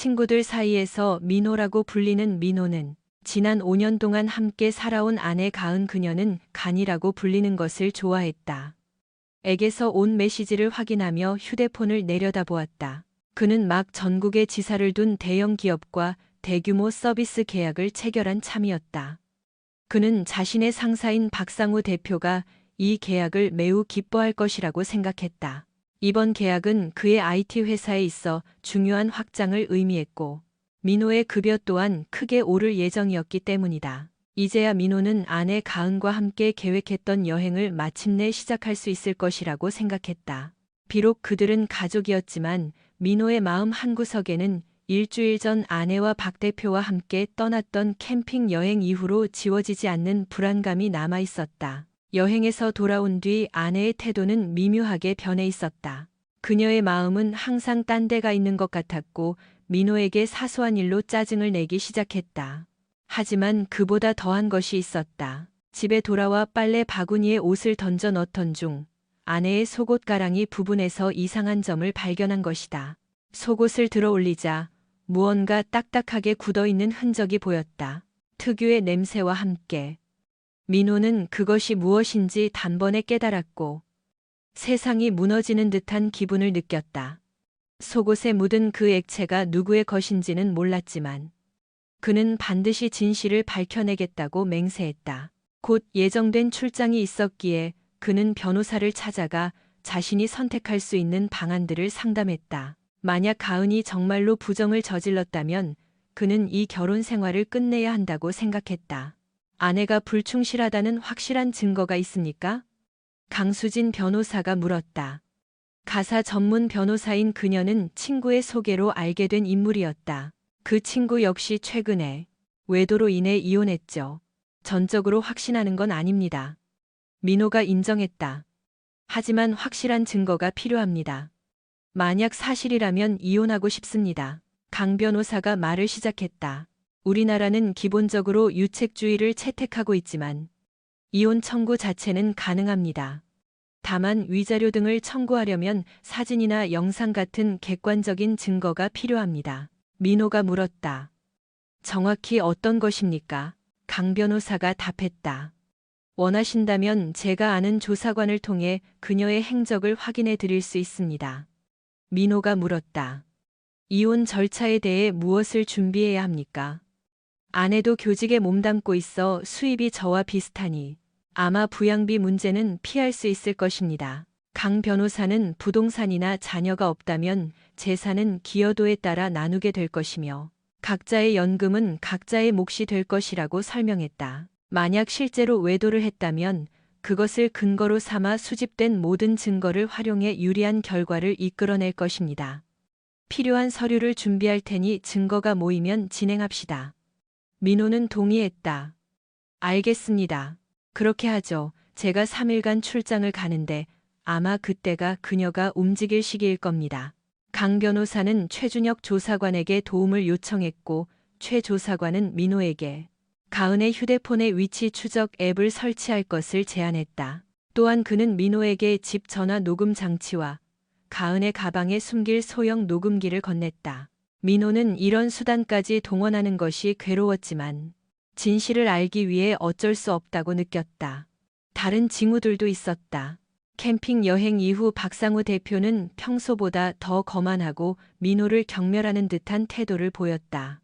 친구들 사이에서 민호라고 불리는 민호는 지난 5년 동안 함께 살아온 아내 가은 그녀는 간이라고 불리는 것을 좋아했다. 액에서 온 메시지를 확인하며 휴대폰을 내려다보았다. 그는 막 전국에 지사를 둔 대형 기업과 대규모 서비스 계약을 체결한 참이었다. 그는 자신의 상사인 박상우 대표가 이 계약을 매우 기뻐할 것이라고 생각했다. 이번 계약은 그의 IT 회사에 있어 중요한 확장을 의미했고 민호의 급여 또한 크게 오를 예정이었기 때문이다. 이제야 민호는 아내 가은과 함께 계획했던 여행을 마침내 시작할 수 있을 것이라고 생각했다. 비록 그들은 가족이었지만 민호의 마음 한구석에는 일주일 전 아내와 박 대표와 함께 떠났던 캠핑 여행 이후로 지워지지 않는 불안감이 남아 있었다. 여행에서 돌아온 뒤 아내의 태도는 미묘하게 변해 있었다. 그녀의 마음은 항상 딴 데가 있는 것 같았고 민호에게 사소한 일로 짜증을 내기 시작했다. 하지만 그보다 더한 것이 있었다. 집에 돌아와 빨래 바구니에 옷을 던져 넣던 중 아내의 속옷 가랑이 부분에서 이상한 점을 발견한 것이다. 속옷을 들어 올리자 무언가 딱딱하게 굳어있는 흔적이 보였다. 특유의 냄새와 함께. 민호는 그것이 무엇인지 단번에 깨달았고 세상이 무너지는 듯한 기분을 느꼈다. 속옷에 묻은 그 액체가 누구의 것인지는 몰랐지만 그는 반드시 진실을 밝혀내겠다고 맹세했다. 곧 예정된 출장이 있었기에 그는 변호사를 찾아가 자신이 선택할 수 있는 방안들을 상담했다. 만약 가은이 정말로 부정을 저질렀다면 그는 이 결혼 생활을 끝내야 한다고 생각했다. 아내가 불충실하다는 확실한 증거가 있습니까? 강수진 변호사가 물었다. 가사 전문 변호사인 그녀는 친구의 소개로 알게 된 인물이었다. 그 친구 역시 최근에 외도로 인해 이혼했죠. 전적으로 확신하는 건 아닙니다. 민호가 인정했다. 하지만 확실한 증거가 필요합니다. 만약 사실이라면 이혼하고 싶습니다. 강 변호사가 말을 시작했다. 우리나라는 기본적으로 유책주의를 채택하고 있지만 이혼 청구 자체는 가능합니다. 다만 위자료 등을 청구하려면 사진이나 영상 같은 객관적인 증거가 필요합니다. 민호가 물었다. 정확히 어떤 것입니까? 강 변호사가 답했다. 원하신다면 제가 아는 조사관을 통해 그녀의 행적을 확인해 드릴 수 있습니다. 민호가 물었다. 이혼 절차에 대해 무엇을 준비해야 합니까? 아내도 교직에 몸담고 있어 수입이 저와 비슷하니 아마 부양비 문제는 피할 수 있을 것입니다. 강 변호사는 부동산이나 자녀가 없다면 재산은 기여도에 따라 나누게 될 것이며 각자의 연금은 각자의 몫이 될 것이라고 설명했다. 만약 실제로 외도를 했다면 그것을 근거로 삼아 수집된 모든 증거를 활용해 유리한 결과를 이끌어낼 것입니다. 필요한 서류를 준비할 테니 증거가 모이면 진행합시다. 민호는 동의했다. 알겠습니다. 그렇게 하죠. 제가 3일간 출장을 가는데 아마 그때가 그녀가 움직일 시기일 겁니다. 강 변호사는 최준혁 조사관에게 도움을 요청했고 최 조사관은 민호에게 가은의 휴대폰에 위치 추적 앱을 설치할 것을 제안했다. 또한 그는 민호에게 집 전화 녹음 장치와 가은의 가방에 숨길 소형 녹음기를 건넸다. 민호는 이런 수단까지 동원하는 것이 괴로웠지만 진실을 알기 위해 어쩔 수 없다고 느꼈다. 다른 징후들도 있었다. 캠핑 여행 이후 박상우 대표는 평소보다 더 거만하고 민호를 경멸하는 듯한 태도를 보였다.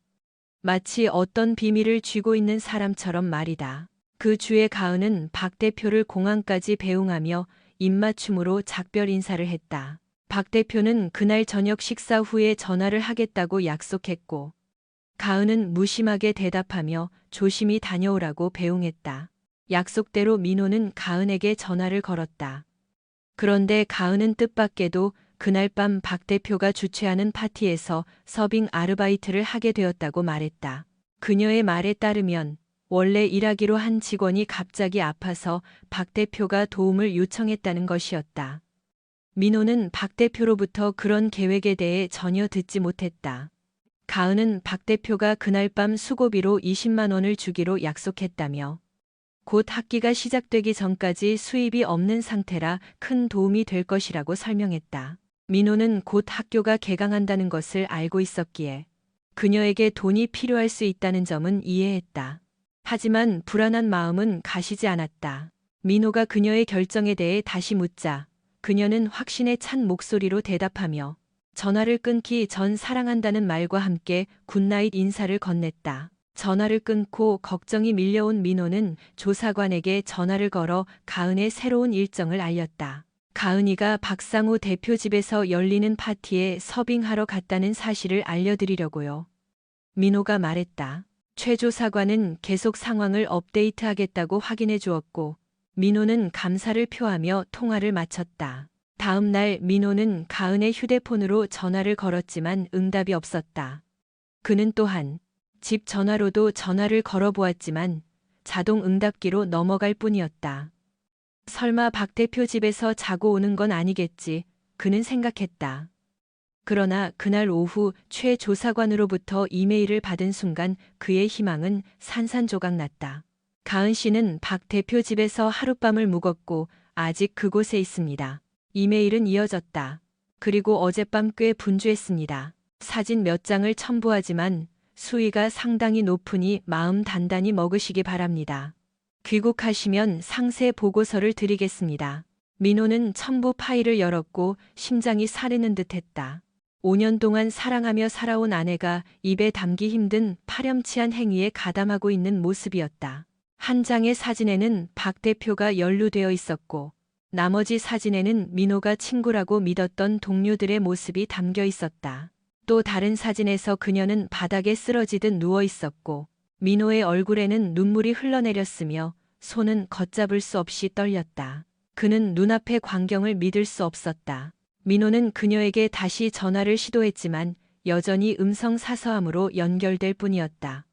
마치 어떤 비밀을 쥐고 있는 사람처럼 말이다. 그 주에 가은은 박 대표를 공항까지 배웅하며 입맞춤으로 작별 인사를 했다. 박 대표는 그날 저녁 식사 후에 전화를 하겠다고 약속했고 가은은 무심하게 대답하며 조심히 다녀오라고 배웅했다. 약속대로 민호는 가은에게 전화를 걸었다. 그런데 가은은 뜻밖에도 그날 밤 박 대표가 주최하는 파티에서 서빙 아르바이트를 하게 되었다고 말했다. 그녀의 말에 따르면 원래 일하기로 한 직원이 갑자기 아파서 박 대표가 도움을 요청했다는 것이었다. 민호는 박 대표로부터 그런 계획에 대해 전혀 듣지 못했다. 가은은 박 대표가 그날 밤 수고비로 20만 원을 주기로 약속했다며 곧 학기가 시작되기 전까지 수입이 없는 상태라 큰 도움이 될 것이라고 설명했다. 민호는 곧 학교가 개강한다는 것을 알고 있었기에 그녀에게 돈이 필요할 수 있다는 점은 이해했다. 하지만 불안한 마음은 가시지 않았다. 민호가 그녀의 결정에 대해 다시 묻자 그녀는 확신에 찬 목소리로 대답하며 전화를 끊기 전 사랑한다는 말과 함께 굿나잇 인사를 건넸다. 전화를 끊고 걱정이 밀려온 민호는 조사관에게 전화를 걸어 가은의 새로운 일정을 알렸다. 가은이가 박상우 대표 집에서 열리는 파티에 서빙하러 갔다는 사실을 알려드리려고요. 민호가 말했다. 최 조사관은 계속 상황을 업데이트하겠다고 확인해 주었고 민호는 감사를 표하며 통화를 마쳤다. 다음 날 민호는 가은의 휴대폰으로 전화를 걸었지만 응답이 없었다. 그는 또한 집 전화로도 전화를 걸어보았지만 자동 응답기로 넘어갈 뿐이었다. 설마 박 대표 집에서 자고 오는 건 아니겠지, 그는 생각했다. 그러나 그날 오후 최 조사관으로부터 이메일을 받은 순간 그의 희망은 산산조각났다. 가은 씨는 박 대표 집에서 하룻밤을 묵었고 아직 그곳에 있습니다. 이메일은 이어졌다. 그리고 어젯밤 꽤 분주했습니다. 사진 몇 장을 첨부하지만 수위가 상당히 높으니 마음 단단히 먹으시기 바랍니다. 귀국하시면 상세 보고서를 드리겠습니다. 민호는 첨부 파일을 열었고 심장이 사르는 듯했다. 5년 동안 사랑하며 살아온 아내가 입에 담기 힘든 파렴치한 행위에 가담하고 있는 모습이었다. 한 장의 사진에는 박 대표가 연루되어 있었고 나머지 사진에는 민호가 친구라고 믿었던 동료들의 모습이 담겨 있었다. 또 다른 사진에서 그녀는 바닥에 쓰러지듯 누워 있었고 민호의 얼굴에는 눈물이 흘러내렸으며 손은 걷잡을 수 없이 떨렸다. 그는 눈앞의 광경을 믿을 수 없었다. 민호는 그녀에게 다시 전화를 시도했지만 여전히 음성 사서함으로 연결될 뿐이었다.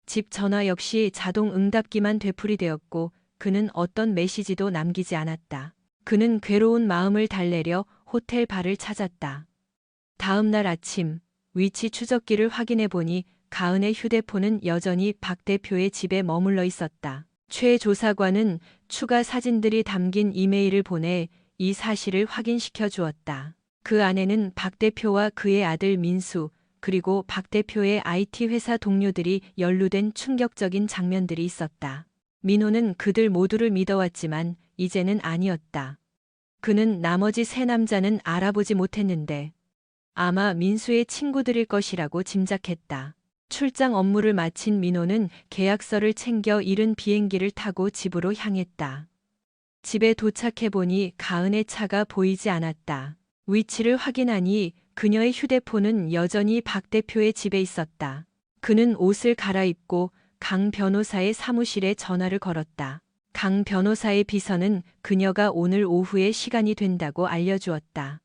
집 전화 역시 자동 응답기만 되풀이되었고 그는 어떤 메시지도 남기지 않았다. 그는 괴로운 마음을 달래려 호텔 바를 찾았다. 다음 날 아침 위치 추적기를 확인해 보니 가은의 휴대폰은 여전히 박 대표의 집에 머물러 있었다. 최 조사관은 추가 사진들이 담긴 이메일을 보내 이 사실을 확인시켜 주었다. 그 안에는 박 대표와 그의 아들 민수, 그리고 박 대표의 IT 회사 동료들이 연루된 충격적인 장면들이 있었다. 민호는 그들 모두를 믿어왔지만 이제는 아니었다. 그는 나머지 세 남자는 알아보지 못했는데 아마 민수의 친구들일 것이라고 짐작했다. 출장 업무를 마친 민호는 계약서를 챙겨 잃은 비행기를 타고 집으로 향했다. 집에 도착해보니 가은의 차가 보이지 않았다. 위치를 확인하니 그녀의 휴대폰은 여전히 박 대표의 집에 있었다. 그는 옷을 갈아입고 강 변호사의 사무실에 전화를 걸었다. 강 변호사의 비서는 그녀가 오늘 오후에 시간이 된다고 알려주었다.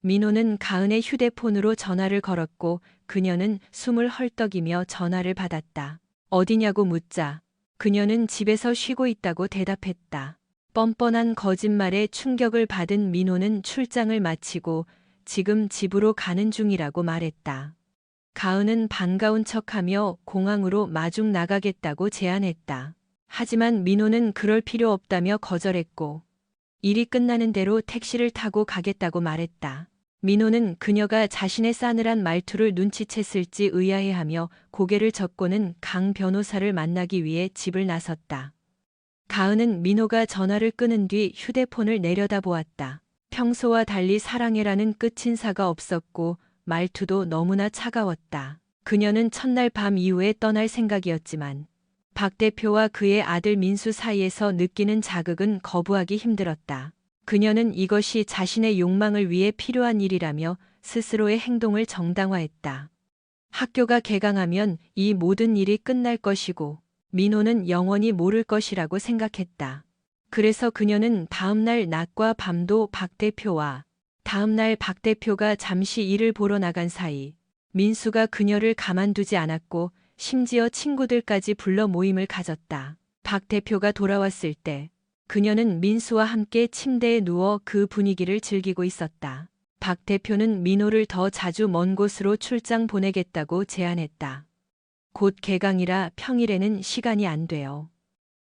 민호는 가은의 휴대폰으로 전화를 걸었고 그녀는 숨을 헐떡이며 전화를 받았다. 어디냐고 묻자 그녀는 집에서 쉬고 있다고 대답했다. 뻔뻔한 거짓말에 충격을 받은 민호는 출장을 마치고 지금 집으로 가는 중이라고 말했다. 가은은 반가운 척하며 공항으로 마중 나가겠다고 제안했다. 하지만 민호는 그럴 필요 없다며 거절했고 일이 끝나는 대로 택시를 타고 가겠다고 말했다. 민호는 그녀가 자신의 싸늘한 말투를 눈치챘을지 의아해하며 고개를 젓고는 강 변호사를 만나기 위해 집을 나섰다. 가은은 민호가 전화를 끊은 뒤 휴대폰을 내려다보았다. 평소와 달리 사랑해라는 끝인사가 없었고 말투도 너무나 차가웠다. 그녀는 첫날 밤 이후에 떠날 생각이었지만 박 대표와 그의 아들 민수 사이에서 느끼는 자극은 거부하기 힘들었다. 그녀는 이것이 자신의 욕망을 위해 필요한 일이라며 스스로의 행동을 정당화했다. 학교가 개강하면 이 모든 일이 끝날 것이고 민호는 영원히 모를 것이라고 생각했다. 그래서 그녀는 다음날 낮과 밤도 박 대표와 다음날 박 대표가 잠시 일을 보러 나간 사이 민수가 그녀를 가만두지 않았고 심지어 친구들까지 불러 모임을 가졌다. 박 대표가 돌아왔을 때 그녀는 민수와 함께 침대에 누워 그 분위기를 즐기고 있었다. 박 대표는 민호를 더 자주 먼 곳으로 출장 보내겠다고 제안했다. 곧 개강이라 평일에는 시간이 안 돼요.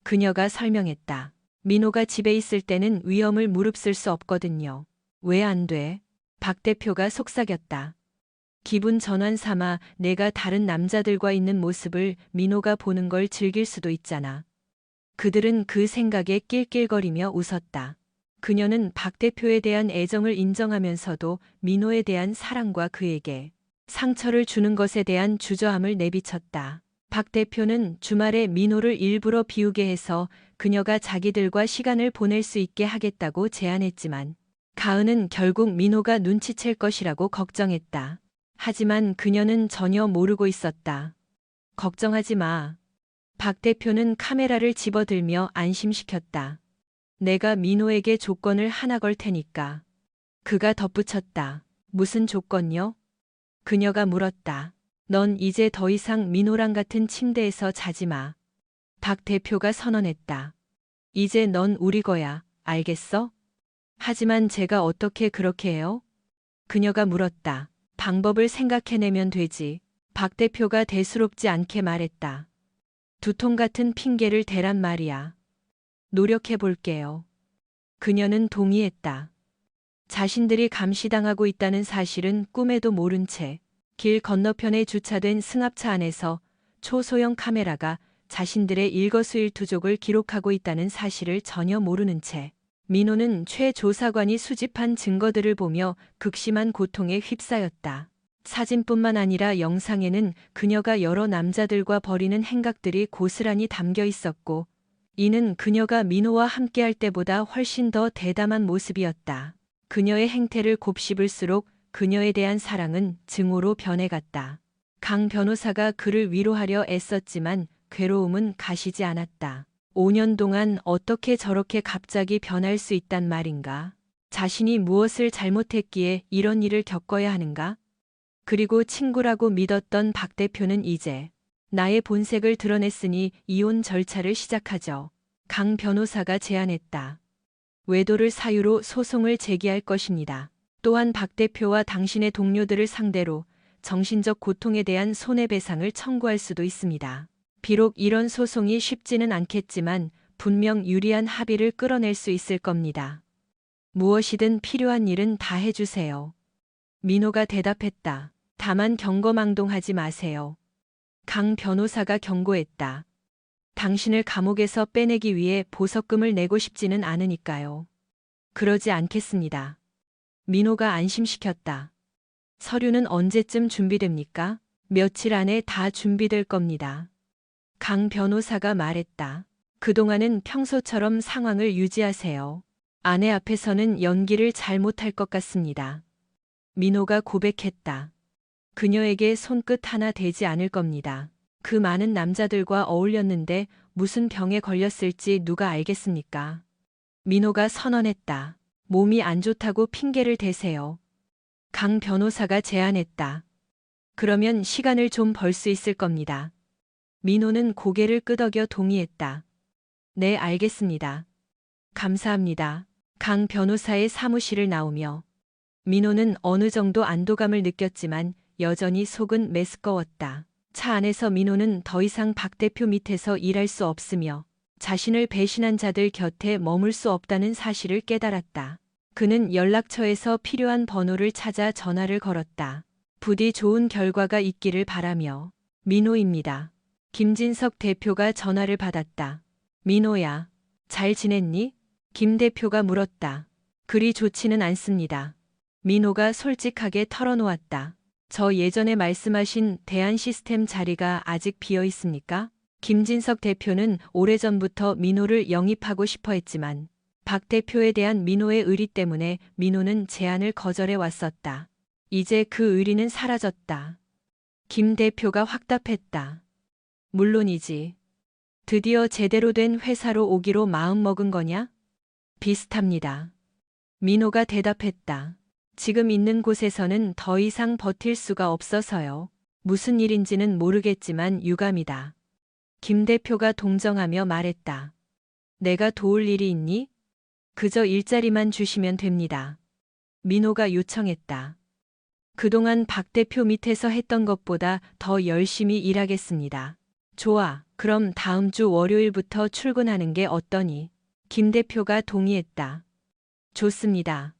그녀가 설명했다. 민호가 집에 있을 때는 위험을 무릅쓸 수 없거든요. 왜 안 돼? 박 대표가 속삭였다. 기분 전환 삼아 내가 다른 남자들과 있는 모습을 민호가 보는 걸 즐길 수도 있잖아. 그들은 그 생각에 낄낄거리며 웃었다. 그녀는 박 대표에 대한 애정을 인정하면서도 민호에 대한 사랑과 그에게 상처를 주는 것에 대한 주저함을 내비쳤다. 박 대표는 주말에 민호를 일부러 비우게 해서 그녀가 자기들과 시간을 보낼 수 있게 하겠다고 제안했지만 가은은 결국 민호가 눈치챌 것이라고 걱정했다. 하지만 그녀는 전혀 모르고 있었다. 걱정하지 마. 박 대표는 카메라를 집어들며 안심시켰다. 내가 민호에게 조건을 하나 걸 테니까. 그가 덧붙였다. 무슨 조건요? 그녀가 물었다. 넌 이제 더 이상 민호랑 같은 침대에서 자지 마. 박 대표가 선언했다. 이제 넌 우리 거야. 알겠어? 하지만 제가 어떻게 그렇게 해요? 그녀가 물었다. 방법을 생각해내면 되지. 박 대표가 대수롭지 않게 말했다. 두통 같은 핑계를 대란 말이야. 노력해 볼게요. 그녀는 동의했다. 자신들이 감시당하고 있다는 사실은 꿈에도 모른 채 길 건너편에 주차된 승합차 안에서 초소형 카메라가 자신들의 일거수일투족을 기록하고 있다는 사실을 전혀 모르는 채 민호는 최 조사관이 수집한 증거들을 보며 극심한 고통에 휩싸였다. 사진뿐만 아니라 영상에는 그녀가 여러 남자들과 벌이는 행각들이 고스란히 담겨 있었고 이는 그녀가 민호와 함께할 때보다 훨씬 더 대담한 모습이었다. 그녀의 행태를 곱씹을수록 그녀에 대한 사랑은 증오로 변해갔다. 강 변호사가 그를 위로하려 애썼지만 괴로움은 가시지 않았다. 5년 동안 어떻게 저렇게 갑자기 변할 수 있단 말인가? 자신이 무엇을 잘못했기에 이런 일을 겪어야 하는가? 그리고 친구라고 믿었던 박 대표는 이제 나의 본색을 드러냈으니 이혼 절차를 시작하죠. 강 변호사가 제안했다. 외도를 사유로 소송을 제기할 것입니다. 또한 박 대표와 당신의 동료들을 상대로 정신적 고통에 대한 손해배상을 청구할 수도 있습니다. 비록 이런 소송이 쉽지는 않겠지만 분명 유리한 합의를 끌어낼 수 있을 겁니다. 무엇이든 필요한 일은 다 해주세요. 민호가 대답했다. 다만 경거망동하지 마세요. 강 변호사가 경고했다. 당신을 감옥에서 빼내기 위해 보석금을 내고 싶지는 않으니까요. 그러지 않겠습니다. 민호가 안심시켰다. 서류는 언제쯤 준비됩니까? 며칠 안에 다 준비될 겁니다. 강 변호사가 말했다. 그동안은 평소처럼 상황을 유지하세요. 아내 앞에서는 연기를 잘 못할 것 같습니다. 민호가 고백했다. 그녀에게 손끝 하나 대지 않을 겁니다. 그 많은 남자들과 어울렸는데 무슨 병에 걸렸을지 누가 알겠습니까? 민호가 선언했다. 몸이 안 좋다고 핑계를 대세요. 강 변호사가 제안했다. 그러면 시간을 좀 벌 수 있을 겁니다. 민호는 고개를 끄덕여 동의했다. 네, 알겠습니다. 감사합니다. 강 변호사의 사무실을 나오며 민호는 어느 정도 안도감을 느꼈지만 여전히 속은 메스꺼웠다. 차 안에서 민호는 더 이상 박 대표 밑에서 일할 수 없으며 자신을 배신한 자들 곁에 머물 수 없다는 사실을 깨달았다. 그는 연락처에서 필요한 번호를 찾아 전화를 걸었다. 부디 좋은 결과가 있기를 바라며. 민호입니다. 김진석 대표가 전화를 받았다. 민호야, 잘 지냈니? 김 대표가 물었다. 그리 좋지는 않습니다. 민호가 솔직하게 털어놓았다. 저 예전에 말씀하신 대한시스템 자리가 아직 비어 있습니까? 김진석 대표는 오래전부터 민호를 영입하고 싶어 했지만 박 대표에 대한 민호의 의리 때문에 민호는 제안을 거절해 왔었다. 이제 그 의리는 사라졌다. 김 대표가 확답했다. 물론이지. 드디어 제대로 된 회사로 오기로 마음먹은 거냐? 비슷합니다. 민호가 대답했다. 지금 있는 곳에서는 더 이상 버틸 수가 없어서요. 무슨 일인지는 모르겠지만 유감이다. 김 대표가 동정하며 말했다. 내가 도울 일이 있니? 그저 일자리만 주시면 됩니다. 민호가 요청했다. 그동안 박 대표 밑에서 했던 것보다 더 열심히 일하겠습니다. 좋아, 그럼 다음 주 월요일부터 출근하는 게 어떠니? 김 대표가 동의했다. 좋습니다.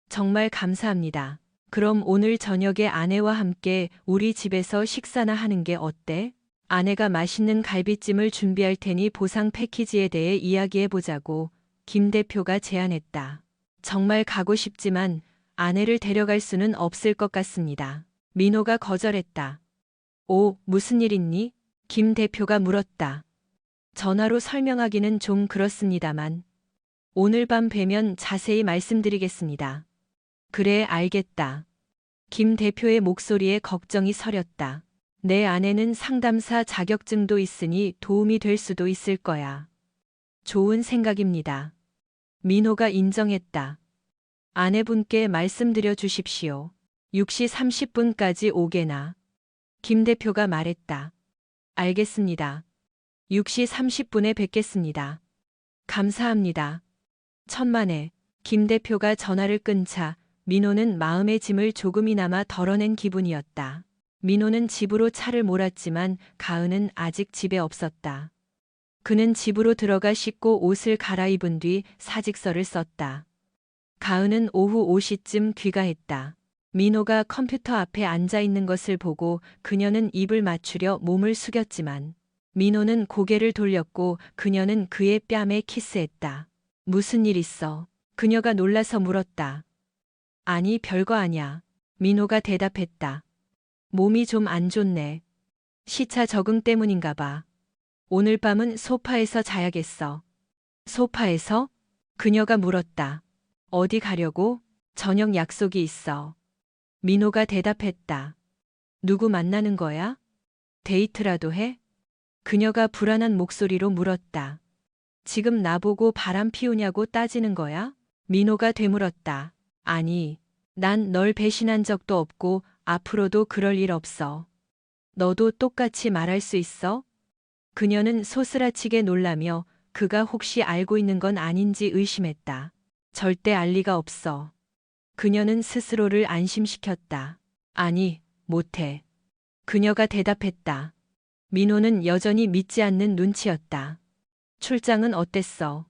정말 감사합니다. 그럼 오늘 저녁에 아내와 함께 우리 집에서 식사나 하는 게 어때? 아내가 맛있는 갈비찜을 준비할 테니 보상 패키지에 대해 이야기해보자고 김 대표가 제안했다. 정말 가고 싶지만 아내를 데려갈 수는 없을 것 같습니다. 민호가 거절했다. 오, 무슨 일 있니? 김 대표가 물었다. 전화로 설명하기는 좀 그렇습니다만 오늘 밤 뵈면 자세히 말씀드리겠습니다. 그래, 알겠다. 김 대표의 목소리에 걱정이 서렸다. 내 아내는 상담사 자격증도 있으니 도움이 될 수도 있을 거야. 좋은 생각입니다. 민호가 인정했다. 아내분께 말씀드려 주십시오. 6시 30분까지 오게나. 김 대표가 말했다. 알겠습니다. 6시 30분에 뵙겠습니다. 감사합니다. 천만에. 김 대표가 전화를 끊자 민호는 마음의 짐을 조금이나마 덜어낸 기분이었다. 민호는 집으로 차를 몰았지만 가은은 아직 집에 없었다. 그는 집으로 들어가 씻고 옷을 갈아입은 뒤 사직서를 썼다. 가은은 오후 5시쯤 귀가했다. 민호가 컴퓨터 앞에 앉아 있는 것을 보고 그녀는 입을 맞추려 몸을 숙였지만 민호는 고개를 돌렸고 그녀는 그의 뺨에 키스했다. 무슨 일 있어? 그녀가 놀라서 물었다. 아니, 별거 아냐. 민호가 대답했다. 몸이 좀 안 좋네. 시차 적응 때문인가 봐. 오늘 밤은 소파에서 자야겠어. 소파에서? 그녀가 물었다. 어디 가려고? 저녁 약속이 있어. 민호가 대답했다. 누구 만나는 거야? 데이트라도 해? 그녀가 불안한 목소리로 물었다. 지금 나보고 바람 피우냐고 따지는 거야? 민호가 되물었다. 아니, 난 널 배신한 적도 없고 앞으로도 그럴 일 없어. 너도 똑같이 말할 수 있어? 그녀는 소스라치게 놀라며 그가 혹시 알고 있는 건 아닌지 의심했다. 절대 알 리가 없어. 그녀는 스스로를 안심시켰다. 아니, 못해. 그녀가 대답했다. 민호는 여전히 믿지 않는 눈치였다. 출장은 어땠어?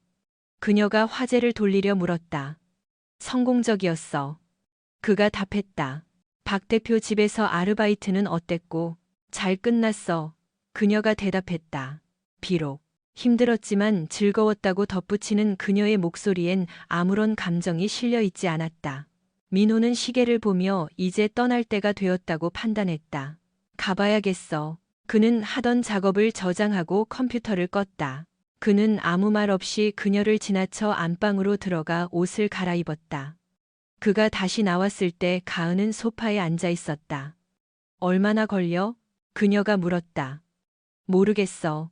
그녀가 화제를 돌리려 물었다. 성공적이었어. 그가 답했다. 박 대표 집에서 아르바이트는 어땠고? 잘 끝났어. 그녀가 대답했다. 비록 힘들었지만 즐거웠다고 덧붙이는 그녀의 목소리엔 아무런 감정이 실려 있지 않았다. 민호는 시계를 보며 이제 떠날 때가 되었다고 판단했다. 가봐야겠어. 그는 하던 작업을 저장하고 컴퓨터를 껐다. 그는 아무 말 없이 그녀를 지나쳐 안방으로 들어가 옷을 갈아입었다. 그가 다시 나왔을 때 가은은 소파에 앉아 있었다. 얼마나 걸려? 그녀가 물었다. 모르겠어.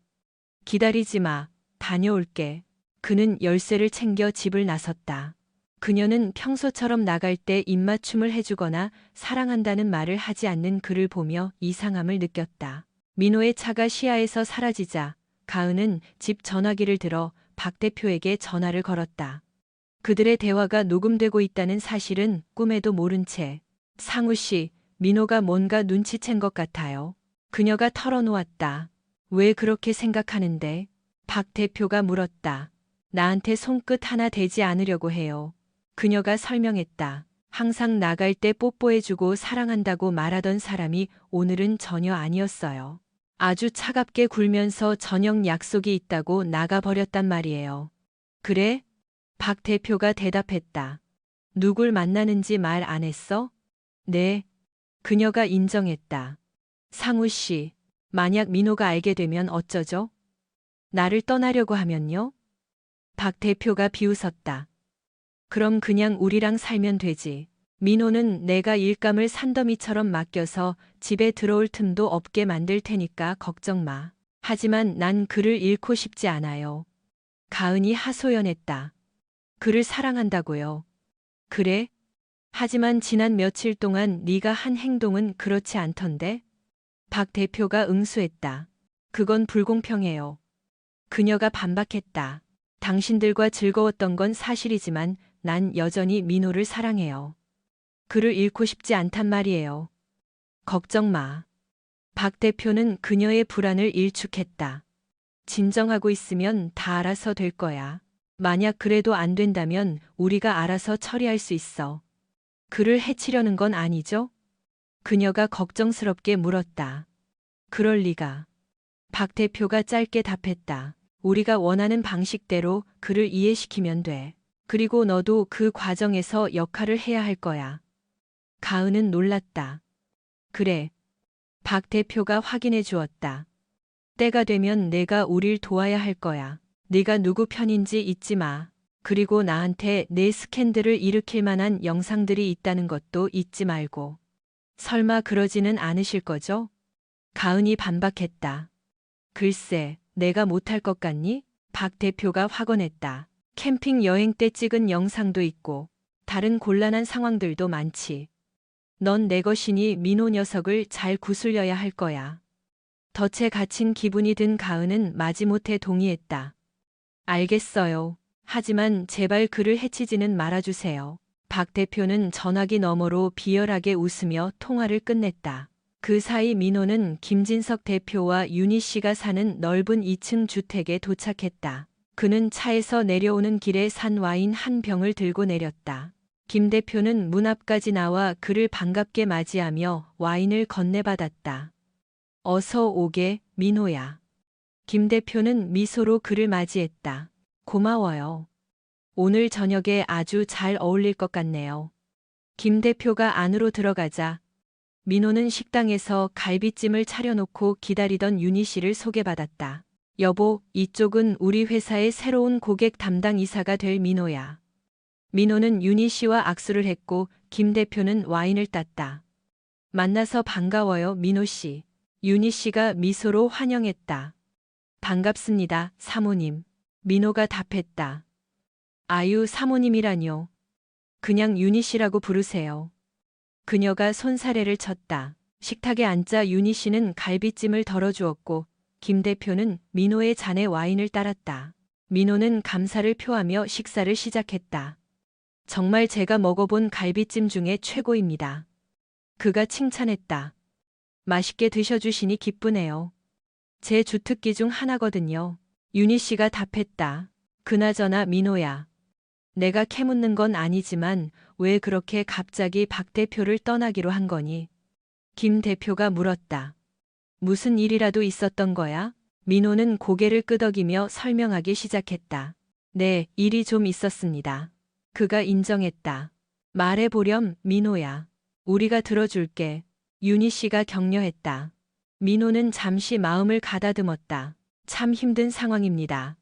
기다리지 마. 다녀올게. 그는 열쇠를 챙겨 집을 나섰다. 그녀는 평소처럼 나갈 때 입맞춤을 해주거나 사랑한다는 말을 하지 않는 그를 보며 이상함을 느꼈다. 민호의 차가 시야에서 사라지자 가은은 집 전화기를 들어 박 대표에게 전화를 걸었다. 그들의 대화가 녹음되고 있다는 사실은 꿈에도 모른 채 상우 씨, 민호가 뭔가 눈치챈 것 같아요. 그녀가 털어놓았다. 왜 그렇게 생각하는데? 박 대표가 물었다. 나한테 손끝 하나 대지 않으려고 해요. 그녀가 설명했다. 항상 나갈 때 뽀뽀해주고 사랑한다고 말하던 사람이 오늘은 전혀 아니었어요. 아주 차갑게 굴면서 저녁 약속이 있다고 나가버렸단 말이에요. 그래? 박 대표가 대답했다. 누굴 만나는지 말 안 했어? 네. 그녀가 인정했다. 상우 씨, 만약 민호가 알게 되면 어쩌죠? 나를 떠나려고 하면요? 박 대표가 비웃었다. 그럼 그냥 우리랑 살면 되지. 민호는 내가 일감을 산더미처럼 맡겨서 집에 들어올 틈도 없게 만들 테니까 걱정 마. 하지만 난 그를 잃고 싶지 않아요. 가은이 하소연했다. 그를 사랑한다고요. 그래? 하지만 지난 며칠 동안 네가 한 행동은 그렇지 않던데? 박 대표가 응수했다. 그건 불공평해요. 그녀가 반박했다. 당신들과 즐거웠던 건 사실이지만 난 여전히 민호를 사랑해요. 그를 잃고 싶지 않단 말이에요. 걱정 마. 박 대표는 그녀의 불안을 일축했다. 진정하고 있으면 다 알아서 될 거야. 만약 그래도 안 된다면 우리가 알아서 처리할 수 있어. 그를 해치려는 건 아니죠? 그녀가 걱정스럽게 물었다. 그럴 리가. 박 대표가 짧게 답했다. 우리가 원하는 방식대로 그를 이해시키면 돼. 그리고 너도 그 과정에서 역할을 해야 할 거야. 가은은 놀랐다. 그래. 박 대표가 확인해 주었다. 때가 되면 내가 우릴 도와야 할 거야. 네가 누구 편인지 잊지 마. 그리고 나한테 내 스캔들을 일으킬 만한 영상들이 있다는 것도 잊지 말고. 설마 그러지는 않으실 거죠? 가은이 반박했다. 글쎄, 내가 못할 것 같니? 박 대표가 확언했다. 캠핑 여행 때 찍은 영상도 있고, 다른 곤란한 상황들도 많지. 넌 내 것이니 민호 녀석을 잘 구슬려야 할 거야. 덫에 갇힌 기분이 든 가은은 마지못해 동의했다. 알겠어요. 하지만 제발 그를 해치지는 말아주세요. 박 대표는 전화기 너머로 비열하게 웃으며 통화를 끝냈다. 그 사이 민호는 김진석 대표와 윤희 씨가 사는 넓은 2층 주택에 도착했다. 그는 차에서 내려오는 길에 산 와인 한 병을 들고 내렸다. 김 대표는 문 앞까지 나와 그를 반갑게 맞이하며 와인을 건네받았다. 어서 오게, 민호야. 김 대표는 미소로 그를 맞이했다. 고마워요. 오늘 저녁에 아주 잘 어울릴 것 같네요. 김 대표가 안으로 들어가자 민호는 식당에서 갈비찜을 차려놓고 기다리던 윤희 씨를 소개받았다. 여보, 이쪽은 우리 회사의 새로운 고객 담당 이사가 될 민호야. 민호는 윤희 씨와 악수를 했고 김 대표는 와인을 땄다. 만나서 반가워요, 민호 씨. 윤희 씨가 미소로 환영했다. 반갑습니다, 사모님. 민호가 답했다. 아유, 사모님이라뇨. 그냥 윤희 씨라고 부르세요. 그녀가 손사래를 쳤다. 식탁에 앉자 윤희 씨는 갈비찜을 덜어주었고 김 대표는 민호의 잔에 와인을 따랐다. 민호는 감사를 표하며 식사를 시작했다. 정말 제가 먹어본 갈비찜 중에 최고입니다. 그가 칭찬했다. 맛있게 드셔주시니 기쁘네요. 제 주특기 중 하나거든요. 윤희 씨가 답했다. 그나저나 민호야. 내가 캐묻는 건 아니지만 왜 그렇게 갑자기 박 대표를 떠나기로 한 거니? 김 대표가 물었다. 무슨 일이라도 있었던 거야? 민호는 고개를 끄덕이며 설명하기 시작했다. 네, 일이 좀 있었습니다. 그가 인정했다. 말해보렴, 민호야. 우리가 들어줄게. 윤희 씨가 격려했다. 민호는 잠시 마음을 가다듬었다. 참 힘든 상황입니다.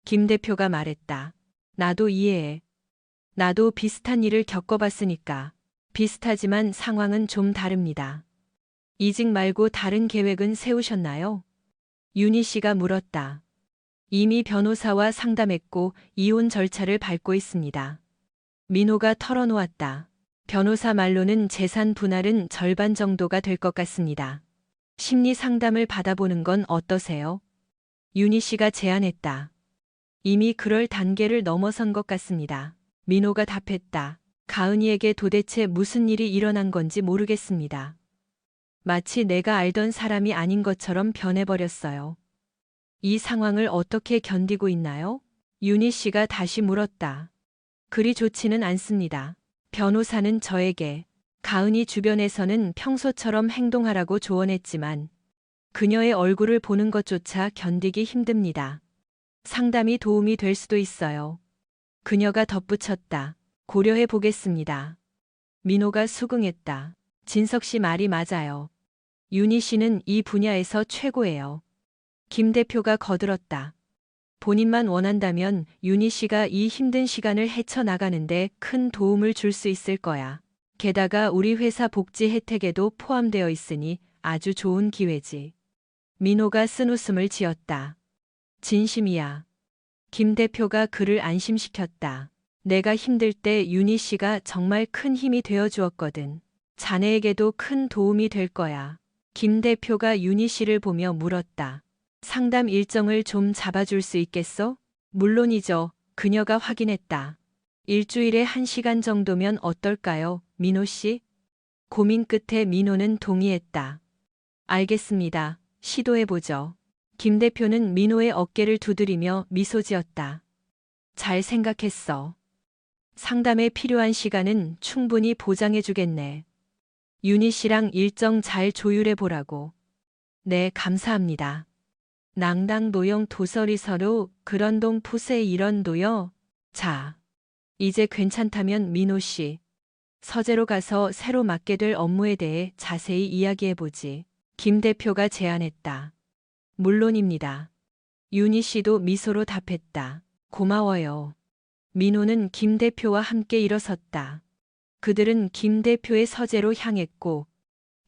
김 대표가 말했다. 나도 이해해. 나도 비슷한 일을 겪어봤으니까. 비슷하지만 상황은 좀 다릅니다. 이직 말고 다른 계획은 세우셨나요? 윤희 씨가 물었다. 이미 변호사와 상담했고 이혼 절차를 밟고 있습니다. 민호가 털어놓았다. 변호사 말로는 재산 분할은 절반 정도가 될 것 같습니다. 심리 상담을 받아보는 건 어떠세요? 윤희 씨가 제안했다. 이미 그럴 단계를 넘어선 것 같습니다. 민호가 답했다. 가은이에게 도대체 무슨 일이 일어난 건지 모르겠습니다. 마치 내가 알던 사람이 아닌 것처럼 변해버렸어요. 이 상황을 어떻게 견디고 있나요? 윤희 씨가 다시 물었다. 그리 좋지는 않습니다. 변호사는 저에게 가은이 주변에서는 평소처럼 행동하라고 조언했지만 그녀의 얼굴을 보는 것조차 견디기 힘듭니다. 상담이 도움이 될 수도 있어요. 그녀가 덧붙였다. 고려해 보겠습니다. 민호가 수긍했다. 진석 씨 말이 맞아요. 윤희 씨는 이 분야에서 최고예요. 김 대표가 거들었다. 본인만 원한다면 윤희 씨가 이 힘든 시간을 헤쳐나가는데 큰 도움을 줄 수 있을 거야. 게다가 우리 회사 복지 혜택에도 포함되어 있으니 아주 좋은 기회지. 민호가 쓴웃음을 지었다. 진심이야. 김 대표가 그를 안심시켰다. 내가 힘들 때 윤희 씨가 정말 큰 힘이 되어 주었거든. 자네에게도 큰 도움이 될 거야. 김 대표가 윤희 씨를 보며 물었다. 상담 일정을 좀 잡아줄 수 있겠어? 물론이죠. 그녀가 확인했다. 일주일에 1시간 정도면 어떨까요, 민호 씨? 고민 끝에 민호는 동의했다. 알겠습니다. 시도해보죠. 김 대표는 민호의 어깨를 두드리며 미소 지었다. 잘 생각했어. 상담에 필요한 시간은 충분히 보장해주겠네. 윤희 씨랑 일정 잘 조율해 보라고. 네, 감사합니다. 낭당 노영 도서리 서로 그런 동 푸세 이런 도요. 자, 이제 괜찮다면 민호 씨. 서재로 가서 새로 맡게 될 업무에 대해 자세히 이야기해보지. 김 대표가 제안했다. 물론입니다. 윤희 씨도 미소로 답했다. 고마워요. 민호는 김 대표와 함께 일어섰다. 그들은 김 대표의 서재로 향했고,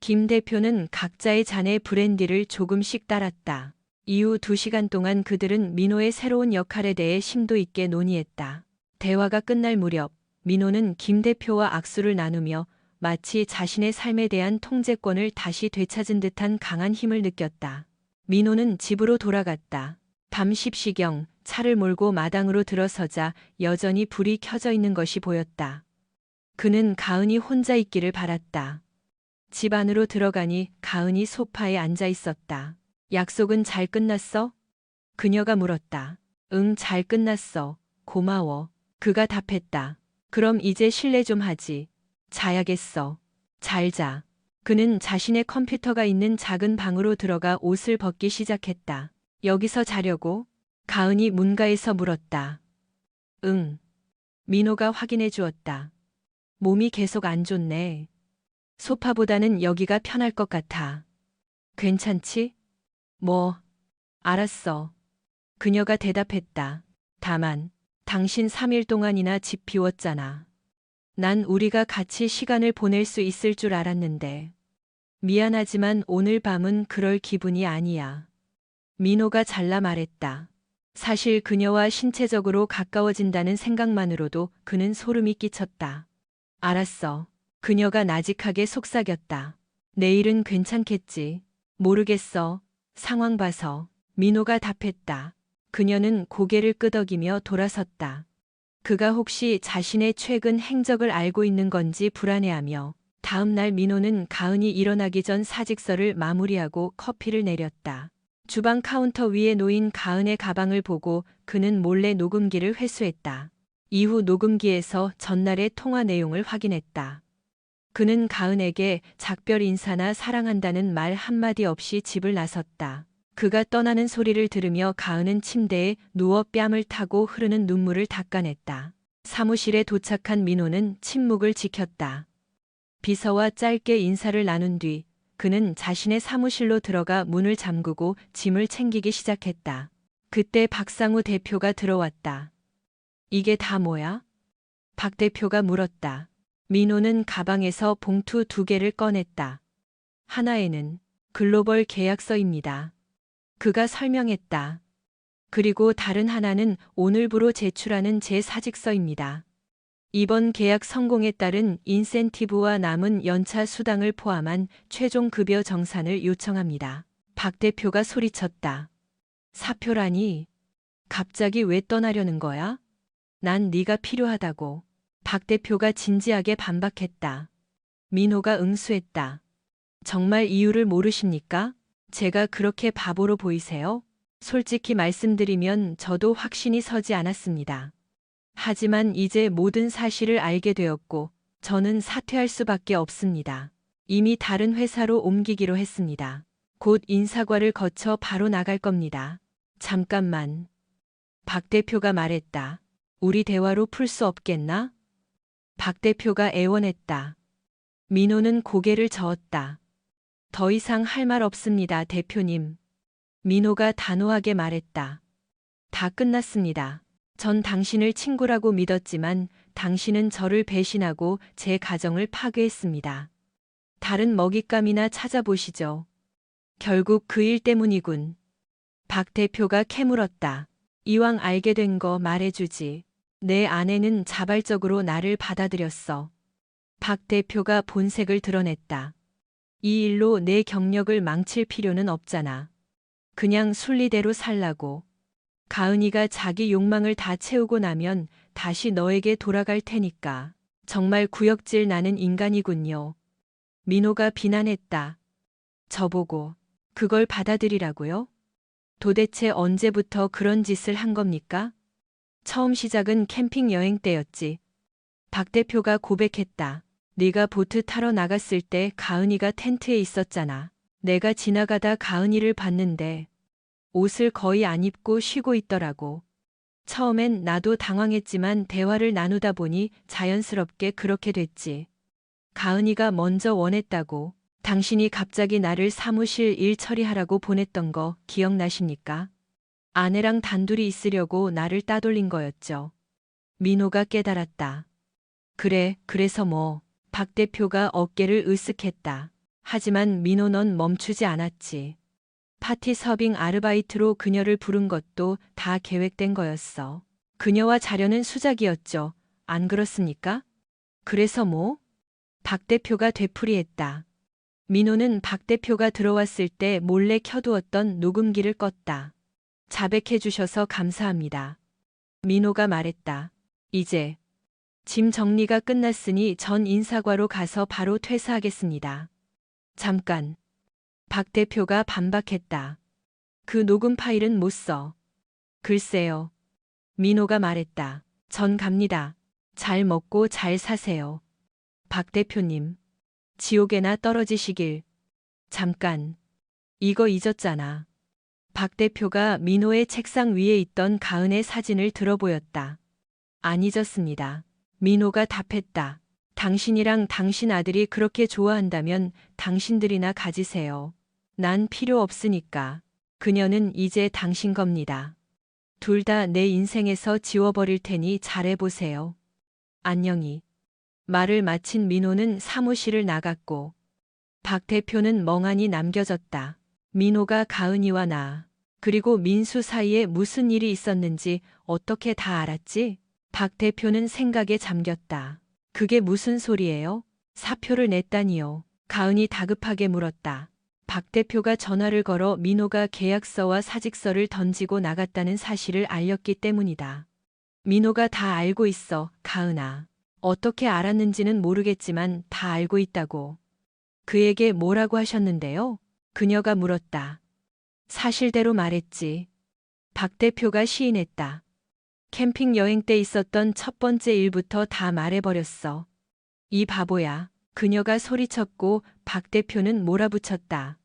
김 대표는 각자의 잔에 브랜디를 조금씩 따랐다. 이후 2시간 동안 그들은 민호의 새로운 역할에 대해 심도 있게 논의했다. 대화가 끝날 무렵, 민호는 김 대표와 악수를 나누며 마치 자신의 삶에 대한 통제권을 다시 되찾은 듯한 강한 힘을 느꼈다. 민호는 집으로 돌아갔다. 밤 10시경 차를 몰고 마당으로 들어서자 여전히 불이 켜져 있는 것이 보였다. 그는 가은이 혼자 있기를 바랐다. 집 안으로 들어가니 가은이 소파에 앉아 있었다. 약속은 잘 끝났어? 그녀가 물었다. 응, 잘 끝났어. 고마워. 그가 답했다. 그럼 이제 실례 좀 하지. 자야겠어. 잘 자. 그는 자신의 컴퓨터가 있는 작은 방으로 들어가 옷을 벗기 시작했다. 여기서 자려고? 가은이 문가에서 물었다. 응. 민호가 확인해 주었다. 몸이 계속 안 좋네. 소파보다는 여기가 편할 것 같아. 괜찮지? 뭐, 알았어. 그녀가 대답했다. 다만, 당신 3일 동안이나 집 비웠잖아. 난 우리가 같이 시간을 보낼 수 있을 줄 알았는데. 미안하지만 오늘 밤은 그럴 기분이 아니야. 민호가 잘라 말했다. 사실 그녀와 신체적으로 가까워진다는 생각만으로도 그는 소름이 끼쳤다. 알았어. 그녀가 나직하게 속삭였다. 내일은 괜찮겠지. 모르겠어. 상황 봐서. 민호가 답했다. 그녀는 고개를 끄덕이며 돌아섰다. 그가 혹시 자신의 최근 행적을 알고 있는 건지 불안해하며 다음 날 민호는 가은이 일어나기 전 사직서를 마무리하고 커피를 내렸다. 주방 카운터 위에 놓인 가은의 가방을 보고 그는 몰래 녹음기를 회수했다. 이후 녹음기에서 전날의 통화 내용을 확인했다. 그는 가은에게 작별 인사나 사랑한다는 말 한마디 없이 집을 나섰다. 그가 떠나는 소리를 들으며 가은은 침대에 누워 뺨을 타고 흐르는 눈물을 닦아냈다. 사무실에 도착한 민호는 침묵을 지켰다. 비서와 짧게 인사를 나눈 뒤 그는 자신의 사무실로 들어가 문을 잠그고 짐을 챙기기 시작했다. 그때 박상우 대표가 들어왔다. 이게 다 뭐야? 박 대표가 물었다. 민호는 가방에서 봉투 2개를 꺼냈다. 하나에는 글로벌 계약서입니다. 그가 설명했다. 그리고 다른 하나는 오늘부로 제출하는 제 사직서입니다. 이번 계약 성공에 따른 인센티브와 남은 연차 수당을 포함한 최종 급여 정산을 요청합니다. 박 대표가 소리쳤다. 사표라니? 갑자기 왜 떠나려는 거야? 난 네가 필요하다고. 박 대표가 진지하게 반박했다. 민호가 응수했다. 정말 이유를 모르십니까? 제가 그렇게 바보로 보이세요? 솔직히 말씀드리면 저도 확신이 서지 않았습니다. 하지만 이제 모든 사실을 알게 되었고 저는 사퇴할 수밖에 없습니다. 이미 다른 회사로 옮기기로 했습니다. 곧 인사과를 거쳐 바로 나갈 겁니다. 잠깐만. 박 대표가 말했다. 우리 대화로 풀 수 없겠나? 박 대표가 애원했다. 민호는 고개를 저었다. 더 이상 할 말 없습니다, 대표님. 민호가 단호하게 말했다. 다 끝났습니다. 전 당신을 친구라고 믿었지만 당신은 저를 배신하고 제 가정을 파괴했습니다. 다른 먹잇감이나 찾아보시죠. 결국 그 일 때문이군. 박 대표가 캐물었다. 이왕 알게 된 거 말해주지. 내 아내는 자발적으로 나를 받아들였어. 박 대표가 본색을 드러냈다. 이 일로 내 경력을 망칠 필요는 없잖아. 그냥 순리대로 살라고. 가은이가 자기 욕망을 다 채우고 나면 다시 너에게 돌아갈 테니까. 정말 구역질 나는 인간이군요. 민호가 비난했다. 저보고 그걸 받아들이라고요? 도대체 언제부터 그런 짓을 한 겁니까? 처음 시작은 캠핑 여행 때였지. 박 대표가 고백했다. 네가 보트 타러 나갔을 때 가은이가 텐트에 있었잖아. 내가 지나가다 가은이를 봤는데 옷을 거의 안 입고 쉬고 있더라고. 처음엔 나도 당황했지만 대화를 나누다 보니 자연스럽게 그렇게 됐지. 가은이가 먼저 원했다고. 당신이 갑자기 나를 사무실 일 처리하라고 보냈던 거 기억나십니까? 아내랑 단둘이 있으려고 나를 따돌린 거였죠. 민호가 깨달았다. 그래, 그래서 뭐. 박 대표가 어깨를 으쓱했다. 하지만 민호 넌 멈추지 않았지. 파티 서빙 아르바이트로 그녀를 부른 것도 다 계획된 거였어. 그녀와 자려는 수작이었죠. 안 그렇습니까? 그래서 뭐? 박 대표가 되풀이했다. 민호는 박 대표가 들어왔을 때 몰래 켜두었던 녹음기를 껐다. 자백해 주셔서 감사합니다. 민호가 말했다. 이제 짐 정리가 끝났으니 전 인사과로 가서 바로 퇴사하겠습니다. 잠깐. 박 대표가 반박했다. 그 녹음 파일은 못 써. 글쎄요. 민호가 말했다. 전 갑니다. 잘 먹고 잘 사세요. 박 대표님. 지옥에나 떨어지시길. 잠깐. 이거 잊었잖아. 박 대표가 민호의 책상 위에 있던 가은의 사진을 들어보였다. 안 잊었습니다. 민호가 답했다. 당신이랑 당신 아들이 그렇게 좋아한다면 당신들이나 가지세요. 난 필요 없으니까. 그녀는 이제 당신 겁니다. 둘 다 내 인생에서 지워버릴 테니 잘해보세요. 안녕히. 말을 마친 민호는 사무실을 나갔고 박 대표는 멍하니 남겨졌다. 민호가 가은이와 나, 그리고 민수 사이에 무슨 일이 있었는지 어떻게 다 알았지? 박 대표는 생각에 잠겼다. 그게 무슨 소리예요? 사표를 냈다니요. 가은이 다급하게 물었다. 박 대표가 전화를 걸어 민호가 계약서와 사직서를 던지고 나갔다는 사실을 알렸기 때문이다. 민호가 다 알고 있어, 가은아. 어떻게 알았는지는 모르겠지만 다 알고 있다고. 그에게 뭐라고 하셨는데요? 그녀가 물었다. 사실대로 말했지. 박 대표가 시인했다. 캠핑 여행 때 있었던 첫 번째 일부터 다 말해버렸어. 이 바보야. 그녀가 소리쳤고 박 대표는 몰아붙였다.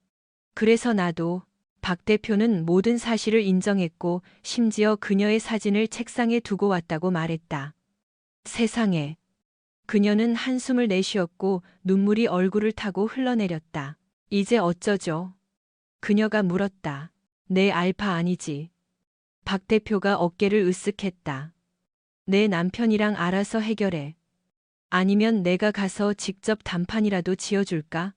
그래서 나도. 박 대표는 모든 사실을 인정했고 심지어 그녀의 사진을 책상에 두고 왔다고 말했다. 세상에. 그녀는 한숨을 내쉬었고 눈물이 얼굴을 타고 흘러내렸다. 이제 어쩌죠? 그녀가 물었다. 내 알파 아니지. 박 대표가 어깨를 으쓱했다. 내 남편이랑 알아서 해결해. 아니면 내가 가서 직접 단판이라도 지어줄까?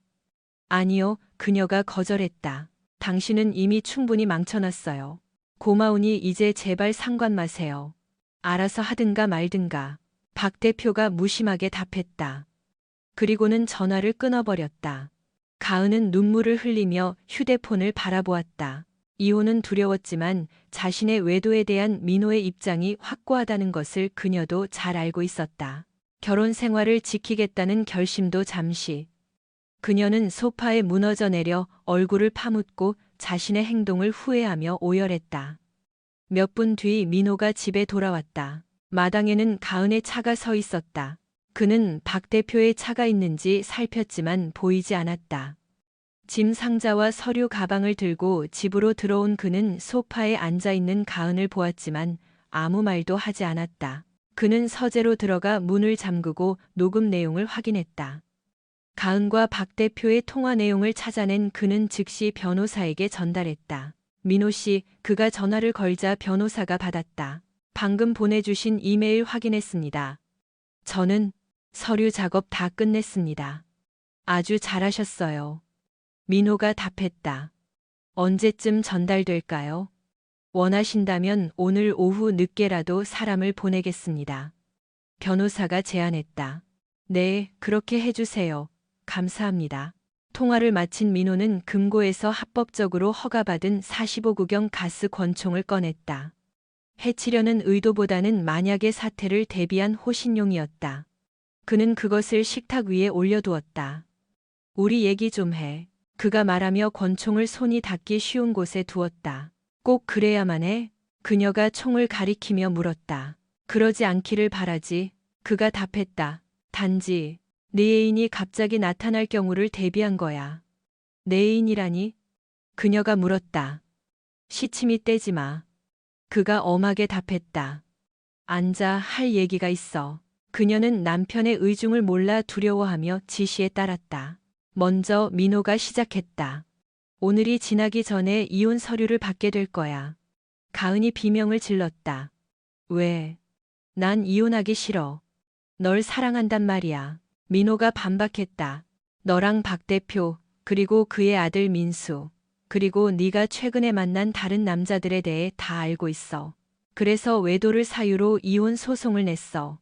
아니요, 그녀가 거절했다. 당신은 이미 충분히 망쳐놨어요. 고마우니 이제 제발 상관 마세요. 알아서 하든가 말든가. 박 대표가 무심하게 답했다. 그리고는 전화를 끊어버렸다. 가은은 눈물을 흘리며 휴대폰을 바라보았다. 이혼은 두려웠지만 자신의 외도에 대한 민호의 입장이 확고하다는 것을 그녀도 잘 알고 있었다. 결혼 생활을 지키겠다는 결심도 잠시. 그녀는 소파에 무너져 내려 얼굴을 파묻고 자신의 행동을 후회하며 오열했다. 몇 분 뒤 민호가 집에 돌아왔다. 마당에는 가은의 차가 서 있었다. 그는 박 대표의 차가 있는지 살폈지만 보이지 않았다. 짐 상자와 서류 가방을 들고 집으로 들어온 그는 소파에 앉아 있는 가은을 보았지만 아무 말도 하지 않았다. 그는 서재로 들어가 문을 잠그고 녹음 내용을 확인했다. 가은과 박 대표의 통화 내용을 찾아낸 그는 즉시 변호사에게 전달했다. 민호 씨, 그가 전화를 걸자 변호사가 받았다. 방금 보내주신 이메일 확인했습니다. 저는 서류 작업 다 끝냈습니다. 아주 잘하셨어요. 민호가 답했다. 언제쯤 전달될까요? 원하신다면 오늘 오후 늦게라도 사람을 보내겠습니다. 변호사가 제안했다. 네, 그렇게 해주세요. 감사합니다. 통화를 마친 민호는 금고에서 합법적으로 허가받은 45구경 가스 권총을 꺼냈다. 해치려는 의도보다는 만약의 사태를 대비한 호신용이었다. 그는 그것을 식탁 위에 올려두었다. 우리 얘기 좀 해. 그가 말하며 권총을 손이 닿기 쉬운 곳에 두었다. 꼭 그래야만 해? 그녀가 총을 가리키며 물었다. 그러지 않기를 바라지. 그가 답했다. 단지 네 애인이 갑자기 나타날 경우를 대비한 거야. 내 애인이라니? 그녀가 물었다. 시침이 떼지 마. 그가 엄하게 답했다. 앉아 할 얘기가 있어. 그녀는 남편의 의중을 몰라 두려워하며 지시에 따랐다. 먼저 민호가 시작했다. 오늘이 지나기 전에 이혼 서류를 받게 될 거야. 가은이 비명을 질렀다. 왜? 난 이혼하기 싫어. 널 사랑한단 말이야. 민호가 반박했다. 너랑 박 대표, 그리고 그의 아들 민수, 그리고 네가 최근에 만난 다른 남자들에 대해 다 알고 있어. 그래서 외도를 사유로 이혼 소송을 냈어.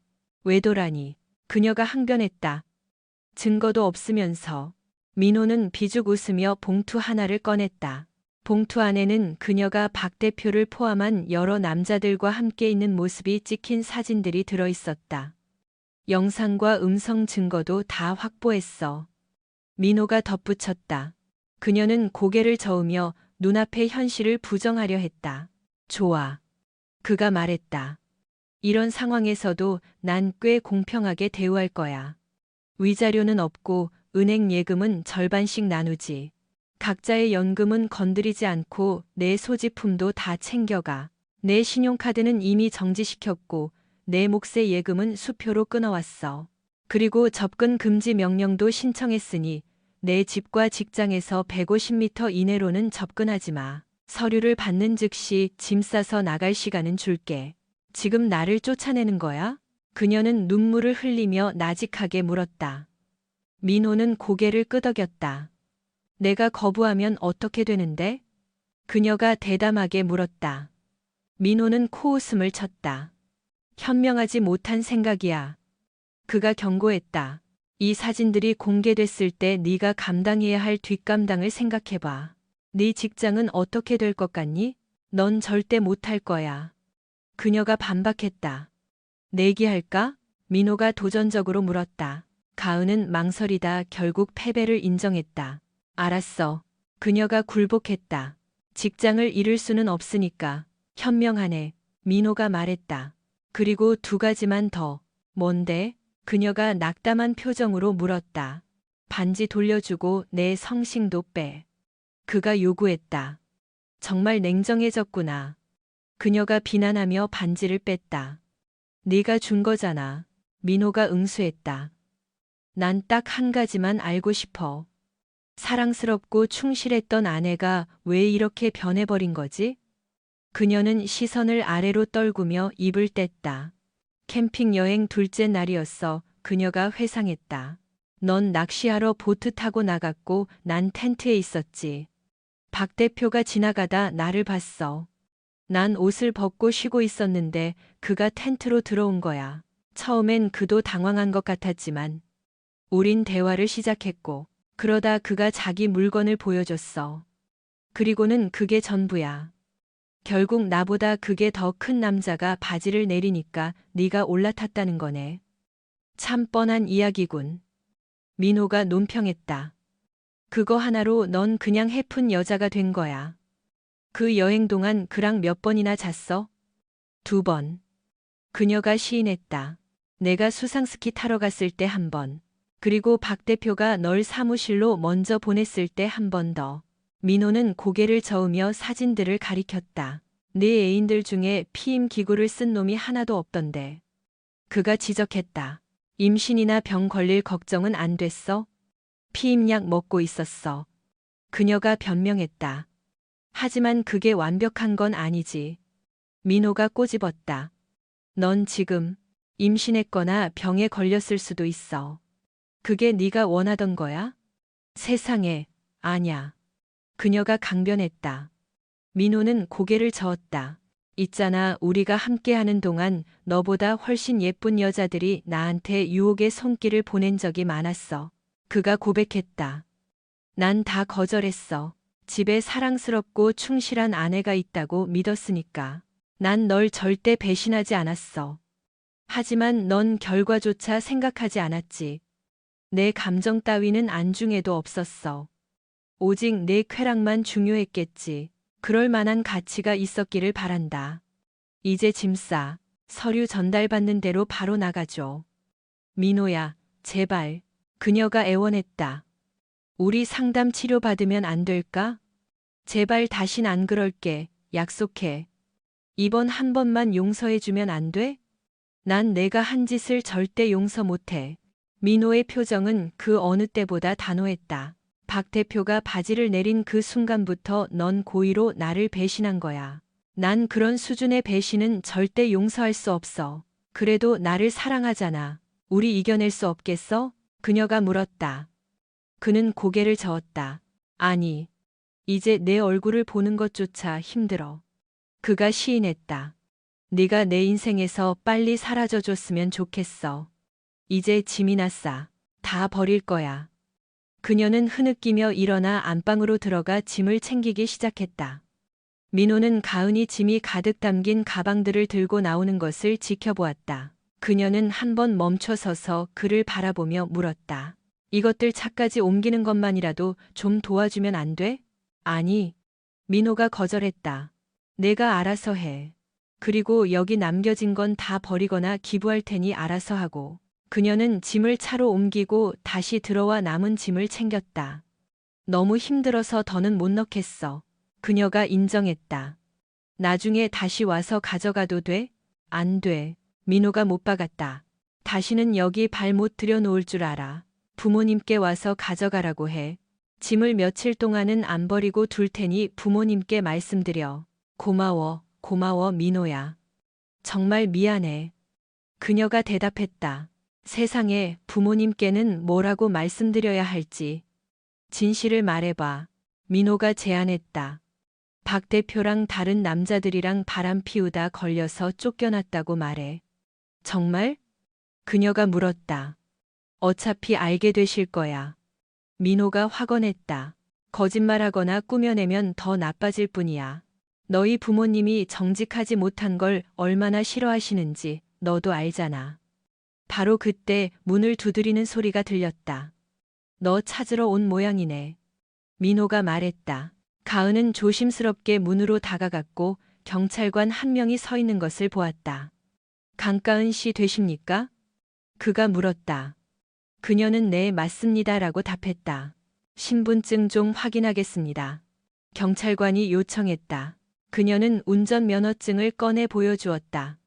외도라니. 그녀가 항변했다. 증거도 없으면서. 민호는 비죽 웃으며 봉투 하나를 꺼냈다. 봉투 안에는 그녀가 박 대표를 포함한 여러 남자들과 함께 있는 모습이 찍힌 사진들이 들어 있었다. 영상과 음성 증거도 다 확보했어. 민호가 덧붙였다. 그녀는 고개를 저으며 눈앞의 현실을 부정하려 했다. 좋아. 그가 말했다. 이런 상황에서도 난 꽤 공평하게 대우할 거야. 위자료는 없고 은행 예금은 절반씩 나누지. 각자의 연금은 건드리지 않고 내 소지품도 다 챙겨가. 내 신용카드는 이미 정지시켰고 내 몫의 예금은 수표로 끊어왔어. 그리고 접근 금지 명령도 신청했으니 내 집과 직장에서 150m 이내로는 접근하지 마. 서류를 받는 즉시 짐 싸서 나갈 시간은 줄게. 지금 나를 쫓아내는 거야? 그녀는 눈물을 흘리며 나직하게 물었다. 민호는 고개를 끄덕였다. 내가 거부하면 어떻게 되는데? 그녀가 대담하게 물었다. 민호는 코웃음을 쳤다. 현명하지 못한 생각이야. 그가 경고했다. 이 사진들이 공개됐을 때 네가 감당해야 할 뒷감당을 생각해봐. 네 직장은 어떻게 될 것 같니? 넌 절대 못할 거야. 그녀가 반박했다. 내기할까? 민호가 도전적으로 물었다. 가은은 망설이다 결국 패배를 인정했다. 알았어. 그녀가 굴복했다. 직장을 잃을 수는 없으니까. 현명하네. 민호가 말했다. 그리고 두 가지만 더. 뭔데? 그녀가 낙담한 표정으로 물었다. 반지 돌려주고 내 성싱도 빼. 그가 요구했다. 정말 냉정해졌구나. 그녀가 비난하며 반지를 뺐다. 네가 준 거잖아. 민호가 응수했다. 난 딱 한 가지만 알고 싶어. 사랑스럽고 충실했던 아내가 왜 이렇게 변해버린 거지? 그녀는 시선을 아래로 떨구며 입을 뗐다. 캠핑 여행 둘째 날이었어. 그녀가 회상했다. 넌 낚시하러 보트 타고 나갔고 난 텐트에 있었지. 박 대표가 지나가다 나를 봤어. 난 옷을 벗고 쉬고 있었는데 그가 텐트로 들어온 거야. 처음엔 그도 당황한 것 같았지만 우린 대화를 시작했고 그러다 그가 자기 물건을 보여줬어. 그리고는 그게 전부야. 결국 나보다 그게 더 큰 남자가 바지를 내리니까 네가 올라탔다는 거네. 참 뻔한 이야기군. 민호가 논평했다. 그거 하나로 넌 그냥 해픈 여자가 된 거야. 그 여행 동안 그랑 몇 번이나 잤어? 2번. 그녀가 시인했다. 내가 수상스키 타러 갔을 때 1번. 그리고 박 대표가 널 사무실로 먼저 보냈을 때 1번 더. 민호는 고개를 저으며 사진들을 가리켰다. 네 애인들 중에 피임 기구를 쓴 놈이 하나도 없던데. 그가 지적했다. 임신이나 병 걸릴 걱정은 안 됐어? 피임약 먹고 있었어. 그녀가 변명했다. 하지만 그게 완벽한 건 아니지. 민호가 꼬집었다. 넌 지금 임신했거나 병에 걸렸을 수도 있어. 그게 네가 원하던 거야? 세상에, 아냐. 그녀가 강변했다. 민호는 고개를 저었다. 있잖아, 우리가 함께하는 동안 너보다 훨씬 예쁜 여자들이 나한테 유혹의 손길을 보낸 적이 많았어. 그가 고백했다. 난 다 거절했어. 집에 사랑스럽고 충실한 아내가 있다고 믿었으니까. 난 널 절대 배신하지 않았어. 하지만 넌 결과조차 생각하지 않았지. 내 감정 따위는 안중에도 없었어. 오직 내 쾌락만 중요했겠지. 그럴 만한 가치가 있었기를 바란다. 이제 짐 싸. 서류 전달받는 대로 바로 나가줘. 민호야, 제발. 그녀가 애원했다. 우리 상담 치료 받으면 안 될까? 제발 다신 안 그럴게. 약속해. 이번 한 번만 용서해주면 안 돼? 난 내가 한 짓을 절대 용서 못해. 민호의 표정은 그 어느 때보다 단호했다. 박 대표가 바지를 내린 그 순간부터 넌 고의로 나를 배신한 거야. 난 그런 수준의 배신은 절대 용서할 수 없어. 그래도 나를 사랑하잖아. 우리 이겨낼 수 없겠어? 그녀가 물었다. 그는 고개를 저었다. 아니, 이제 내 얼굴을 보는 것조차 힘들어. 그가 시인했다. 네가 내 인생에서 빨리 사라져줬으면 좋겠어. 이제 짐이나 싸. 다 버릴 거야. 그녀는 흐느끼며 일어나 안방으로 들어가 짐을 챙기기 시작했다. 민호는 가은이 짐이 가득 담긴 가방들을 들고 나오는 것을 지켜보았다. 그녀는 한 번 멈춰 서서 그를 바라보며 물었다. 이것들 차까지 옮기는 것만이라도 좀 도와주면 안 돼? 아니. 민호가 거절했다. 내가 알아서 해. 그리고 여기 남겨진 건 다 버리거나 기부할 테니 알아서 하고. 그녀는 짐을 차로 옮기고 다시 들어와 남은 짐을 챙겼다. 너무 힘들어서 더는 못 넣겠어. 그녀가 인정했다. 나중에 다시 와서 가져가도 돼? 안 돼. 민호가 못 박았다. 다시는 여기 발 못 들여놓을 줄 알아. 부모님께 와서 가져가라고 해. 짐을 며칠 동안은 안 버리고 둘 테니 부모님께 말씀드려. 고마워, 민호야. 정말 미안해. 그녀가 대답했다. 세상에 부모님께는 뭐라고 말씀드려야 할지. 진실을 말해봐. 민호가 제안했다. 박 대표랑 다른 남자들이랑 바람 피우다 걸려서 쫓겨났다고 말해. 정말? 그녀가 물었다. 어차피 알게 되실 거야. 민호가 확언했다. 거짓말하거나 꾸며내면 더 나빠질 뿐이야. 너희 부모님이 정직하지 못한 걸 얼마나 싫어하시는지 너도 알잖아. 바로 그때 문을 두드리는 소리가 들렸다. 너 찾으러 온 모양이네. 민호가 말했다. 가은은 조심스럽게 문으로 다가갔고 경찰관 한 명이 서 있는 것을 보았다. 강가은 씨 되십니까? 그가 물었다. 그녀는 네, 맞습니다라고 답했다. 신분증 좀 확인하겠습니다. 경찰관이 요청했다. 그녀는 운전면허증을 꺼내 보여주었다.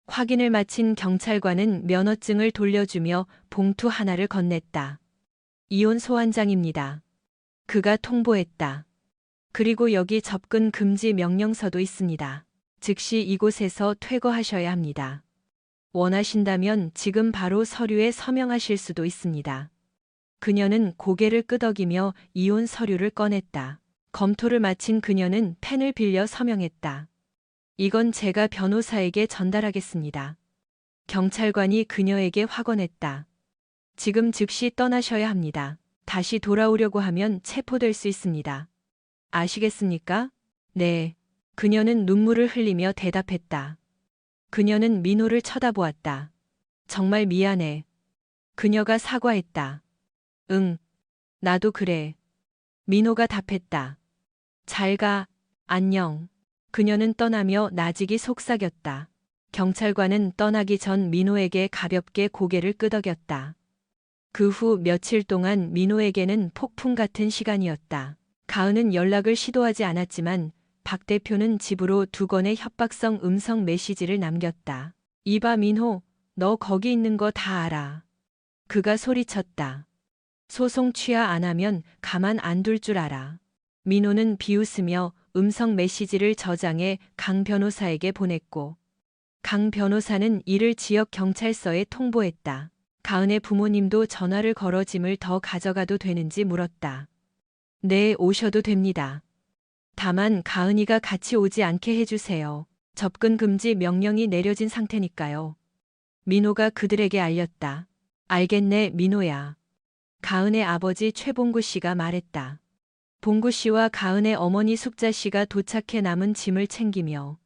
확인을 마친 경찰관은 면허증을 돌려주며 봉투 하나를 건넸다. 이혼 소환장입니다. 그가 통보했다. 그리고 여기 접근 금지 명령서도 있습니다. 즉시 이곳에서 퇴거하셔야 합니다. 원하신다면 지금 바로 서류에 서명하실 수도 있습니다. 그녀는 고개를 끄덕이며 이혼 서류를 꺼냈다. 검토를 마친 그녀는 펜을 빌려 서명했다. 이건 제가 변호사에게 전달하겠습니다. 경찰관이 그녀에게 확언했다. 지금 즉시 떠나셔야 합니다. 다시 돌아오려고 하면 체포될 수 있습니다. 아시겠습니까? 네. 그녀는 눈물을 흘리며 대답했다. 그녀는 민호를 쳐다보았다. 정말 미안해. 그녀가 사과했다. 응. 나도 그래. 민호가 답했다. 잘 가. 안녕. 그녀는 떠나며 나직이 속삭였다. 경찰관은 떠나기 전 민호에게 가볍게 고개를 끄덕였다. 그 후 며칠 동안 민호에게는 폭풍 같은 시간이었다. 가은은 연락을 시도하지 않았지만 박 대표는 집으로 2건의 협박성 음성 메시지를 남겼다. 이봐 민호, 너 거기 있는 거 다 알아. 그가 소리쳤다. 소송 취하 안 하면 가만 안 둘 줄 알아. 민호는 비웃으며 음성 메시지를 저장해 강 변호사에게 보냈고 강 변호사는 이를 지역 경찰서에 통보했다. 가은의 부모님도 전화를 걸어 짐을 더 가져가도 되는지 물었다. 네, 오셔도 됩니다. 다만 가은이가 같이 오지 않게 해주세요. 접근 금지 명령이 내려진 상태니까요. 민호가 그들에게 알렸다. 알겠네, 민호야. 가은의 아버지 최봉구 씨가 말했다. 봉구 씨와 가은의 어머니 숙자 씨가 도착해 남은 짐을 챙기며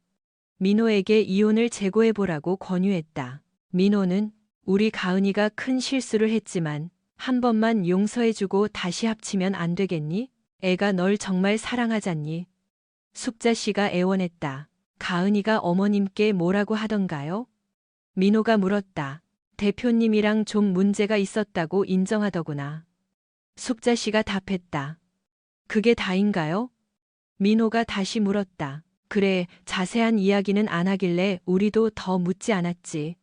민호에게 이혼을 재고해보라고 권유했다. 민호는 우리 가은이가 큰 실수를 했지만 한 번만 용서해주고 다시 합치면 안 되겠니? 애가 널 정말 사랑하잖니? 숙자 씨가 애원했다. 가은이가 어머님께 뭐라고 하던가요? 민호가 물었다. 대표님이랑 좀 문제가 있었다고 인정하더구나. 숙자 씨가 답했다. 그게 다인가요? 민호가 다시 물었다. 그래, 자세한 이야기는 안 하길래 우리도 더 묻지 않았지.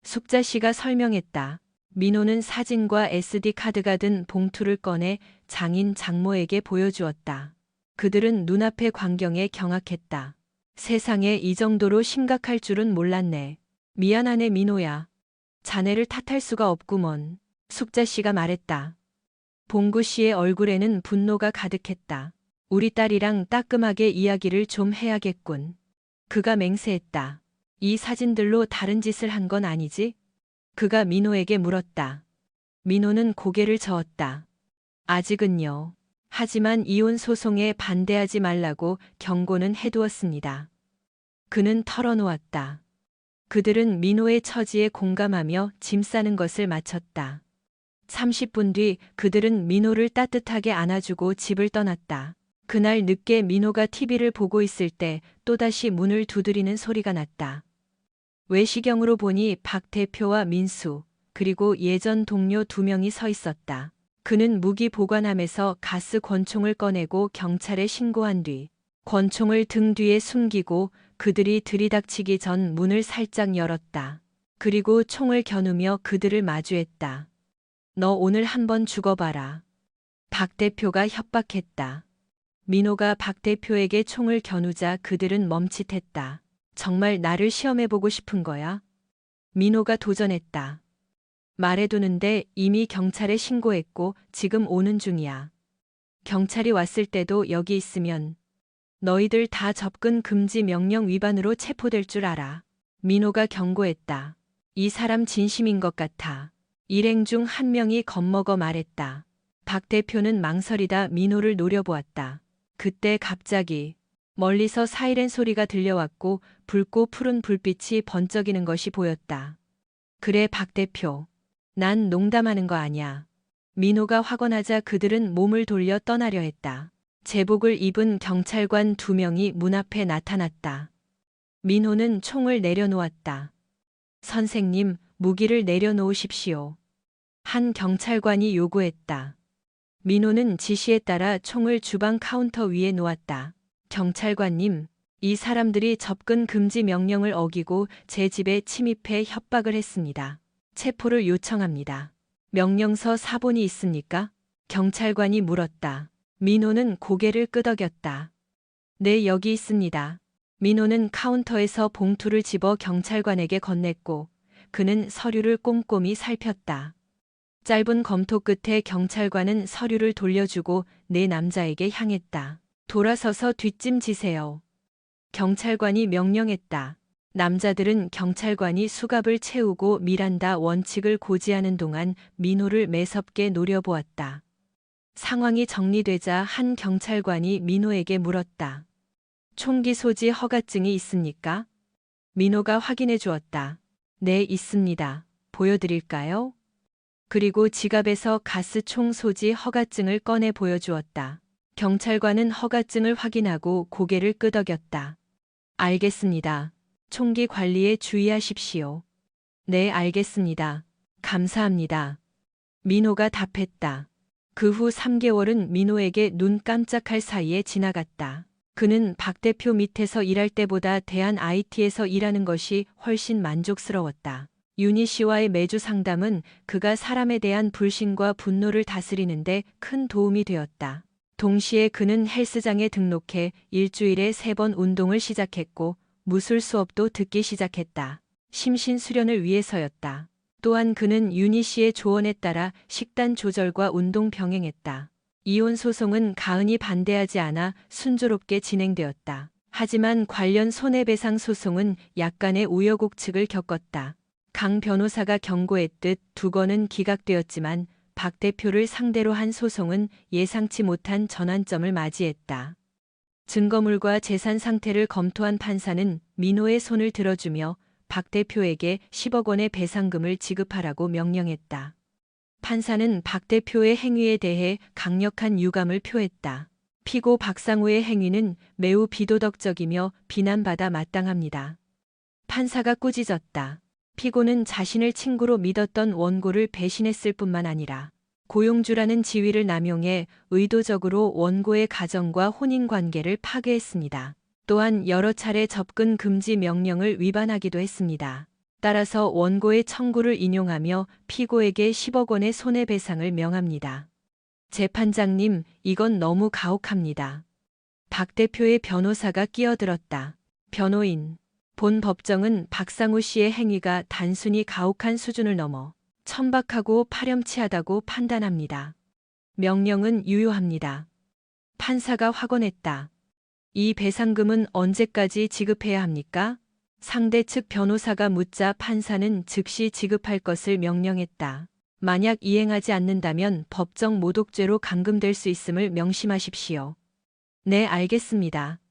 숙자 씨가 설명했다. 민호는 사진과 SD카드가 든 봉투를 꺼내 장인 장모에게 보여주었다. 그들은 눈앞의 광경에 경악했다. 세상에 이 정도로 심각할 줄은 몰랐네. 미안하네 민호야. 자네를 탓할 수가 없구먼. 숙자 씨가 말했다. 봉구 씨의 얼굴에는 분노가 가득했다. 우리 딸이랑 따끔하게 이야기를 좀 해야겠군. 그가 맹세했다. 이 사진들로 다른 짓을 한 건 아니지? 그가 민호에게 물었다. 민호는 고개를 저었다. 아직은요. 하지만 이혼 소송에 반대하지 말라고 경고는 해두었습니다. 그는 털어놓았다. 그들은 민호의 처지에 공감하며 짐 싸는 것을 마쳤다. 30분 뒤 그들은 민호를 따뜻하게 안아주고 집을 떠났다. 그날 늦게 민호가 TV를 보고 있을 때 또다시 문을 두드리는 소리가 났다. 외시경으로 보니 박 대표와 민수, 그리고 예전 동료 2명이 서 있었다. 그는 무기 보관함에서 가스 권총을 꺼내고 경찰에 신고한 뒤 권총을 등 뒤에 숨기고 그들이 들이닥치기 전 문을 살짝 열었다. 그리고 총을 겨누며 그들을 마주했다. 너 오늘 한번 죽어봐라. 박 대표가 협박했다. 민호가 박 대표에게 총을 겨누자 그들은 멈칫했다. 정말 나를 시험해보고 싶은 거야? 민호가 도전했다. 말해두는데 이미 경찰에 신고했고 지금 오는 중이야. 경찰이 왔을 때도 여기 있으면 너희들 다 접근 금지 명령 위반으로 체포될 줄 알아. 민호가 경고했다. 이 사람 진심인 것 같아. 일행 중 한 명이 겁먹어 말했다. 박 대표는 망설이다 민호를 노려보았다. 그때 갑자기 멀리서 사이렌 소리가 들려왔고 붉고 푸른 불빛이 번쩍이는 것이 보였다. 그래 박 대표. 난 농담하는 거 아냐. 민호가 확언하자 그들은 몸을 돌려 떠나려 했다. 제복을 입은 경찰관 2명이 문 앞에 나타났다. 민호는 총을 내려놓았다. 선생님, 무기를 내려놓으십시오. 한 경찰관이 요구했다. 민호는 지시에 따라 총을 주방 카운터 위에 놓았다. 경찰관님, 이 사람들이 접근 금지 명령을 어기고 제 집에 침입해 협박을 했습니다. 체포를 요청합니다. 명령서 사본이 있습니까? 경찰관이 물었다. 민호는 고개를 끄덕였다. 네, 여기 있습니다. 민호는 카운터에서 봉투를 집어 경찰관에게 건넸고 그는 서류를 꼼꼼히 살폈다. 짧은 검토 끝에 경찰관은 서류를 돌려주고 네 남자에게 향했다. 돌아서서 뒷짐지세요. 경찰관이 명령했다. 남자들은 경찰관이 수갑을 채우고 미란다 원칙을 고지하는 동안 민호를 매섭게 노려보았다. 상황이 정리되자 한 경찰관이 민호에게 물었다. 총기 소지 허가증이 있습니까? 민호가 확인해 주었다. 네, 있습니다. 보여드릴까요? 그리고 지갑에서 가스총 소지 허가증을 꺼내 보여주었다. 경찰관은 허가증을 확인하고 고개를 끄덕였다. 알겠습니다. 총기 관리에 주의하십시오. 네, 알겠습니다. 감사합니다. 민호가 답했다. 그 후 3개월은 민호에게 눈 깜짝할 사이에 지나갔다. 그는 박 대표 밑에서 일할 때보다 대한 IT에서 일하는 것이 훨씬 만족스러웠다. 윤희 씨와의 매주 상담은 그가 사람에 대한 불신과 분노를 다스리는데 큰 도움이 되었다. 동시에 그는 헬스장에 등록해 일주일에 3번 운동을 시작했고 무술 수업도 듣기 시작했다. 심신 수련을 위해서였다. 또한 그는 윤희 씨의 조언에 따라 식단 조절과 운동 병행했다. 이혼 소송은 가은이 반대하지 않아 순조롭게 진행되었다. 하지만 관련 손해배상 소송은 약간의 우여곡측을 겪었다. 강 변호사가 경고했듯 2건은 기각되었지만 박 대표를 상대로 한 소송은 예상치 못한 전환점을 맞이했다. 증거물과 재산 상태를 검토한 판사는 민호의 손을 들어주며 박 대표에게 10억 원의 배상금을 지급하라고 명령했다. 판사는 박 대표의 행위에 대해 강력한 유감을 표했다. 피고 박상우의 행위는 매우 비도덕적이며 비난받아 마땅합니다. 판사가 꾸짖었다. 피고는 자신을 친구로 믿었던 원고를 배신했을 뿐만 아니라 고용주라는 지위를 남용해 의도적으로 원고의 가정과 혼인 관계를 파괴했습니다. 또한 여러 차례 접근 금지 명령을 위반하기도 했습니다. 따라서 원고의 청구를 인용하며 피고에게 10억 원의 손해배상을 명합니다. 재판장님, 이건 너무 가혹합니다. 박 대표의 변호사가 끼어들었다. 변호인. 본 법정은 박상우 씨의 행위가 단순히 가혹한 수준을 넘어 천박하고 파렴치하다고 판단합니다. 명령은 유효합니다. 판사가 확언했다. 이 배상금은 언제까지 지급해야 합니까? 상대 측 변호사가 묻자 판사는 즉시 지급할 것을 명령했다. 만약 이행하지 않는다면 법정 모독죄로 감금될 수 있음을 명심하십시오. 네, 알겠습니다.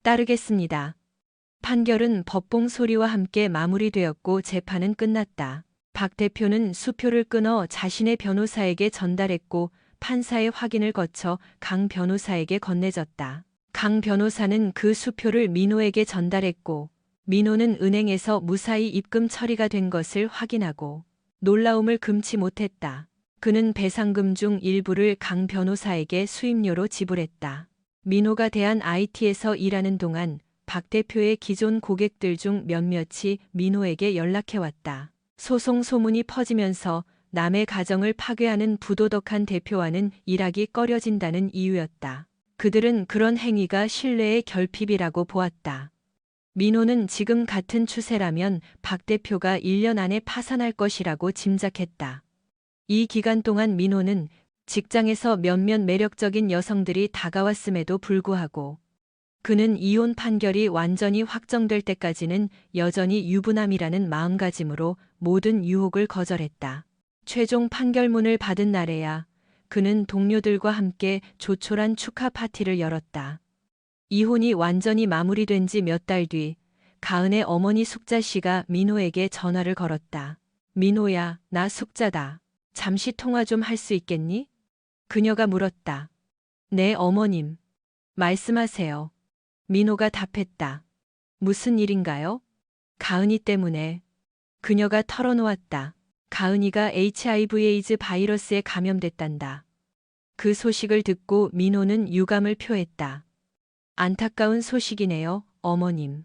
따르겠습니다. 판결은 법봉 소리와 함께 마무리되었고 재판은 끝났다. 박 대표는 수표를 끊어 자신의 변호사에게 전달했고 판사의 확인을 거쳐 강 변호사에게 건네줬다. 강 변호사는 그 수표를 민호에게 전달했고 민호는 은행에서 무사히 입금 처리가 된 것을 확인하고 놀라움을 금치 못했다. 그는 배상금 중 일부를 강 변호사에게 수임료로 지불했다. 민호가 대한 IT에서 일하는 동안 박 대표의 기존 고객들 중 몇몇이 민호에게 연락해왔다. 소송 소문이 퍼지면서 남의 가정을 파괴하는 부도덕한 대표와는 일하기 꺼려진다는 이유였다. 그들은 그런 행위가 신뢰의 결핍이라고 보았다. 민호는 지금 같은 추세라면 박 대표가 1년 안에 파산할 것이라고 짐작했다. 이 기간 동안 민호는 직장에서 몇몇 매력적인 여성들이 다가왔음에도 불구하고 그는 이혼 판결이 완전히 확정될 때까지는 여전히 유부남이라는 마음가짐으로 모든 유혹을 거절했다. 최종 판결문을 받은 날에야 그는 동료들과 함께 조촐한 축하 파티를 열었다. 이혼이 완전히 마무리된 지 몇 달 뒤 가은의 어머니 숙자 씨가 민호에게 전화를 걸었다. 민호야, 나 숙자다. 잠시 통화 좀 할 수 있겠니? 그녀가 물었다. 네, 어머님. 말씀하세요. 민호가 답했다. 무슨 일인가요? 가은이 때문에. 그녀가 털어놓았다. 가은이가 HIV/에이즈 바이러스에 감염됐단다. 그 소식을 듣고 민호는 유감을 표했다. 안타까운 소식이네요, 어머님.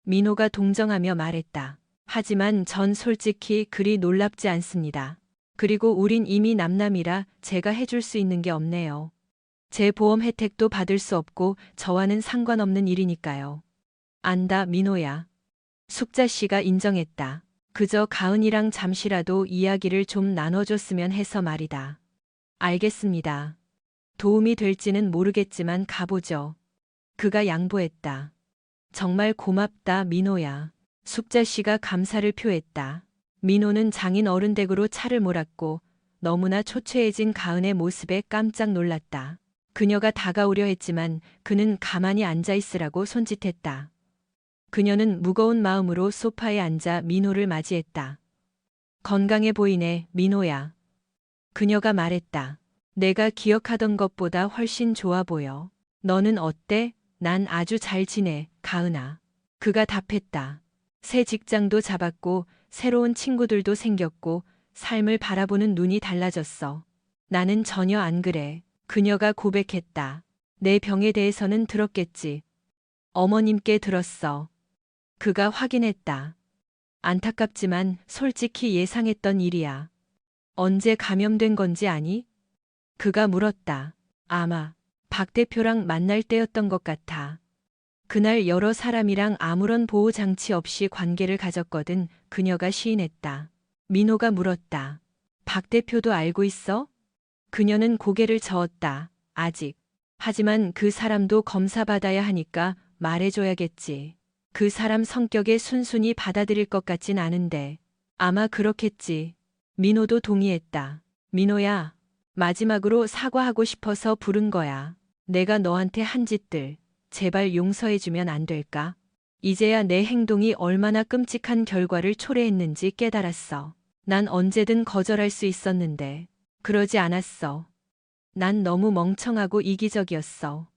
민호가 동정하며 말했다. 하지만 전 솔직히 그리 놀랍지 않습니다. 그리고 우린 이미 남남이라 제가 해줄 수 있는 게 없네요. 제 보험 혜택도 받을 수 없고 저와는 상관없는 일이니까요. 안다, 민호야. 숙자 씨가 인정했다. 그저 가은이랑 잠시라도 이야기를 좀 나눠줬으면 해서 말이다. 알겠습니다. 도움이 될지는 모르겠지만 가보죠. 그가 양보했다. 정말 고맙다, 민호야. 숙자 씨가 감사를 표했다. 민호는 장인 어른 댁으로 차를 몰았고 너무나 초췌해진 가은의 모습에 깜짝 놀랐다. 그녀가 다가오려 했지만 그는 가만히 앉아있으라고 손짓했다. 그녀는 무거운 마음으로 소파에 앉아 민호를 맞이했다. 건강해 보이네, 민호야. 그녀가 말했다. 내가 기억하던 것보다 훨씬 좋아 보여. 너는 어때? 난 아주 잘 지내, 가은아. 그가 답했다. 새 직장도 잡았고 새로운 친구들도 생겼고 삶을 바라보는 눈이 달라졌어. 나는 전혀 안 그래. 그녀가 고백했다. 내 병에 대해서는 들었겠지. 어머님께 들었어. 그가 확인했다. 안타깝지만 솔직히 예상했던 일이야. 언제 감염된 건지 아니? 그가 물었다. 아마 박 대표랑 만날 때였던 것 같아. 그날 여러 사람이랑 아무런 보호 장치 없이 관계를 가졌거든. 그녀가 시인했다. 민호가 물었다. 박 대표도 알고 있어? 그녀는 고개를 저었다. 아직. 하지만 그 사람도 검사받아야 하니까 말해줘야겠지. 그 사람 성격에 순순히 받아들일 것 같진 않은데. 아마 그렇겠지. 민호도 동의했다. 민호야, 마지막으로 사과하고 싶어서 부른 거야. 내가 너한테 한 짓들 제발 용서해주면 안 될까? 이제야 내 행동이 얼마나 끔찍한 결과를 초래했는지 깨달았어. 난 언제든 거절할 수 있었는데 그러지 않았어. 난 너무 멍청하고 이기적이었어.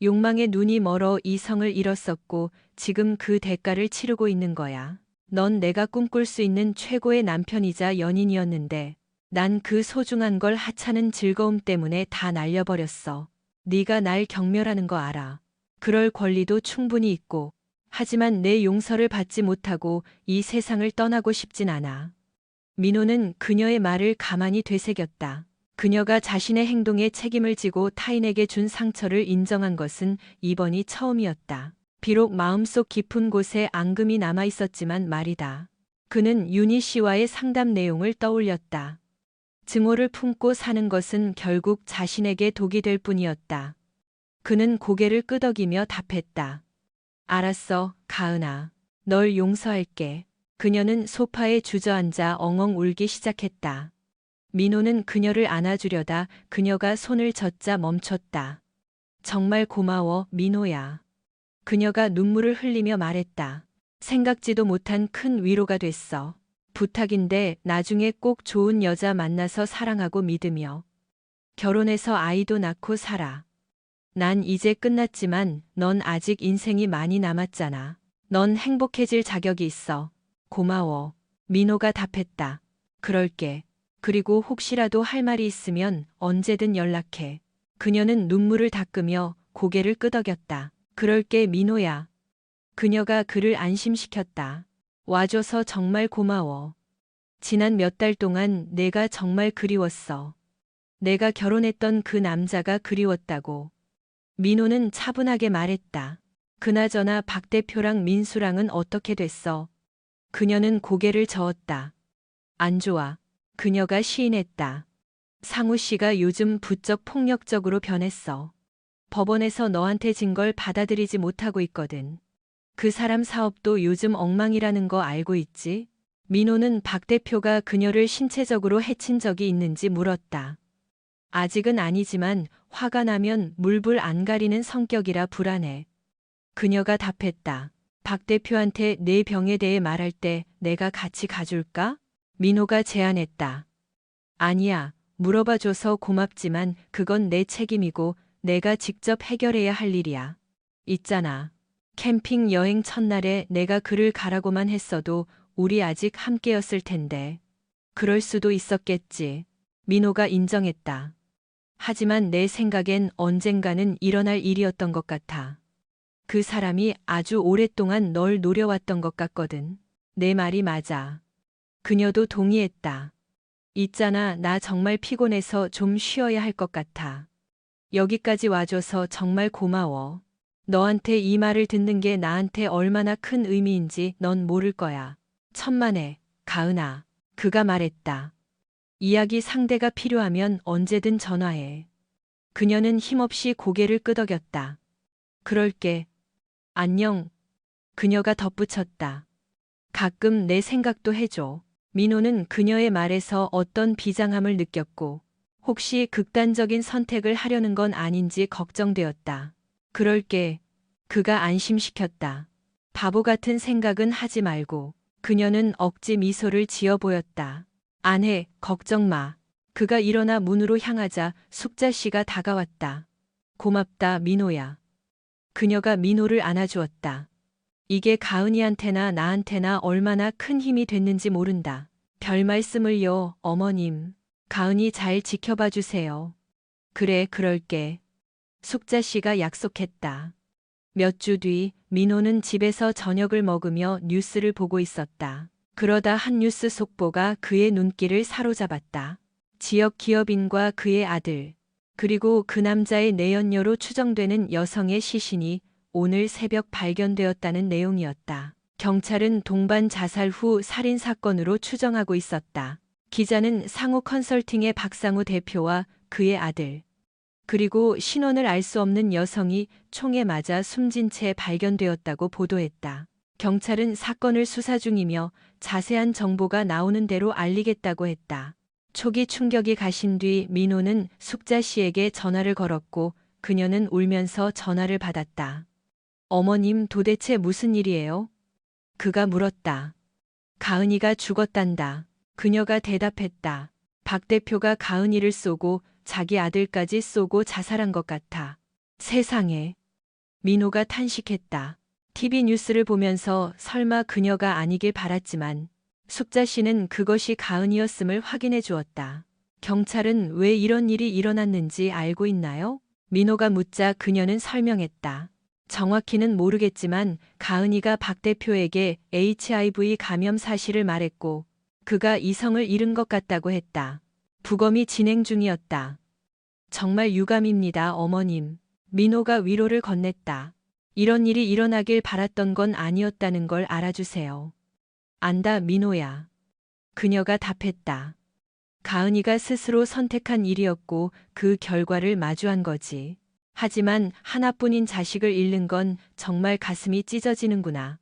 욕망에 눈이 멀어 이성을 잃었었고 지금 그 대가를 치르고 있는 거야. 넌 내가 꿈꿀 수 있는 최고의 남편이자 연인이었는데 난 그 소중한 걸 하찮은 즐거움 때문에 다 날려버렸어. 네가 날 경멸하는 거 알아. 그럴 권리도 충분히 있고 하지만 내 용서를 받지 못하고 이 세상을 떠나고 싶진 않아. 민호는 그녀의 말을 가만히 되새겼다. 그녀가 자신의 행동에 책임을 지고 타인에게 준 상처를 인정한 것은 이번이 처음이었다. 비록 마음속 깊은 곳에 앙금이 남아 있었지만 말이다. 그는 윤희 씨와의 상담 내용을 떠올렸다. 증오를 품고 사는 것은 결국 자신에게 독이 될 뿐이었다. 그는 고개를 끄덕이며 답했다. 알았어, 가은아. 널 용서할게. 그녀는 소파에 주저앉아 엉엉 울기 시작했다. 민호는 그녀를 안아주려다 그녀가 손을 젓자 멈췄다. 정말 고마워, 민호야. 그녀가 눈물을 흘리며 말했다. 생각지도 못한 큰 위로가 됐어. 부탁인데 나중에 꼭 좋은 여자 만나서 사랑하고 믿으며 결혼해서 아이도 낳고 살아. 난 이제 끝났지만 넌 아직 인생이 많이 남았잖아. 넌 행복해질 자격이 있어. 고마워. 민호가 답했다. 그럴게. 그리고 혹시라도 할 말이 있으면 언제든 연락해. 그녀는 눈물을 닦으며 고개를 끄덕였다. 그럴게, 민호야. 그녀가 그를 안심시켰다. 와줘서 정말 고마워. 지난 몇 달 동안 내가 정말 그리웠어. 내가 결혼했던 그 남자가 그리웠다고. 민호는 차분하게 말했다. 그나저나 박 대표랑 민수랑은 어떻게 됐어? 그녀는 고개를 저었다. 안 좋아. 그녀가 시인했다. 상우 씨가 요즘 부쩍 폭력적으로 변했어. 법원에서 너한테 진 걸 받아들이지 못하고 있거든. 그 사람 사업도 요즘 엉망이라는 거 알고 있지? 민호는 박 대표가 그녀를 신체적으로 해친 적이 있는지 물었다. 아직은 아니지만 화가 나면 물불 안 가리는 성격이라 불안해. 그녀가 답했다. 박 대표한테 내 병에 대해 말할 때 내가 같이 가줄까? 민호가 제안했다. 아니야. 물어봐줘서 고맙지만 그건 내 책임이고 내가 직접 해결해야 할 일이야. 있잖아. 캠핑 여행 첫날에 내가 그를 가라고만 했어도 우리 아직 함께였을 텐데. 그럴 수도 있었겠지. 민호가 인정했다. 하지만 내 생각엔 언젠가는 일어날 일이었던 것 같아. 그 사람이 아주 오랫동안 널 노려왔던 것 같거든. 내 말이 맞아. 그녀도 동의했다. 있잖아, 나 정말 피곤해서 좀 쉬어야 할 것 같아. 여기까지 와줘서 정말 고마워. 너한테 이 말을 듣는 게 나한테 얼마나 큰 의미인지 넌 모를 거야. 천만에, 가은아. 그가 말했다. 이야기 상대가 필요하면 언제든 전화해. 그녀는 힘없이 고개를 끄덕였다. 그럴게. 안녕. 그녀가 덧붙였다. 가끔 내 생각도 해줘. 민호는 그녀의 말에서 어떤 비장함을 느꼈고 혹시 극단적인 선택을 하려는 건 아닌지 걱정되었다. 그럴게. 그가 안심시켰다. 바보 같은 생각은 하지 말고. 그녀는 억지 미소를 지어 보였다. 안 해, 걱정 마. 그가 일어나 문으로 향하자 숙자 씨가 다가왔다. 고맙다, 민호야. 그녀가 민호를 안아주었다. 이게 가은이한테나 나한테나 얼마나 큰 힘이 됐는지 모른다. 별 말씀을요, 어머님. 가은이 잘 지켜봐 주세요. 그래, 그럴게. 숙자 씨가 약속했다. 몇 주 뒤 민호는 집에서 저녁을 먹으며 뉴스를 보고 있었다. 그러다 한 뉴스 속보가 그의 눈길을 사로잡았다. 지역 기업인과 그의 아들, 그리고 그 남자의 내연녀로 추정되는 여성의 시신이 오늘 새벽 발견되었다는 내용이었다. 경찰은 동반 자살 후 살인 사건으로 추정하고 있었다. 기자는 상호 컨설팅의 박상우 대표와 그의 아들, 그리고 신원을 알 수 없는 여성이 총에 맞아 숨진 채 발견되었다고 보도했다. 경찰은 사건을 수사 중이며 자세한 정보가 나오는 대로 알리겠다고 했다. 초기 충격이 가신 뒤 민호는 숙자 씨에게 전화를 걸었고 그녀는 울면서 전화를 받았다. 어머님, 도대체 무슨 일이에요? 그가 물었다. 가은이가 죽었단다. 그녀가 대답했다. 박 대표가 가은이를 쏘고 자기 아들까지 쏘고 자살한 것 같아. 세상에. 민호가 탄식했다. TV 뉴스를 보면서 설마 그녀가 아니길 바랐지만 숙자 씨는 그것이 가은이었음을 확인해 주었다. 경찰은 왜 이런 일이 일어났는지 알고 있나요? 민호가 묻자 그녀는 설명했다. 정확히는 모르겠지만 가은이가 박 대표에게 HIV 감염 사실을 말했고 그가 이성을 잃은 것 같다고 했다. 부검이 진행 중이었다. 정말 유감입니다, 어머님. 민호가 위로를 건넸다. 이런 일이 일어나길 바랐던 건 아니었다는 걸 알아주세요. 안다, 민호야. 그녀가 답했다. 가은이가 스스로 선택한 일이었고 그 결과를 마주한 거지. 하지만 하나뿐인 자식을 잃는 건 정말 가슴이 찢어지는구나.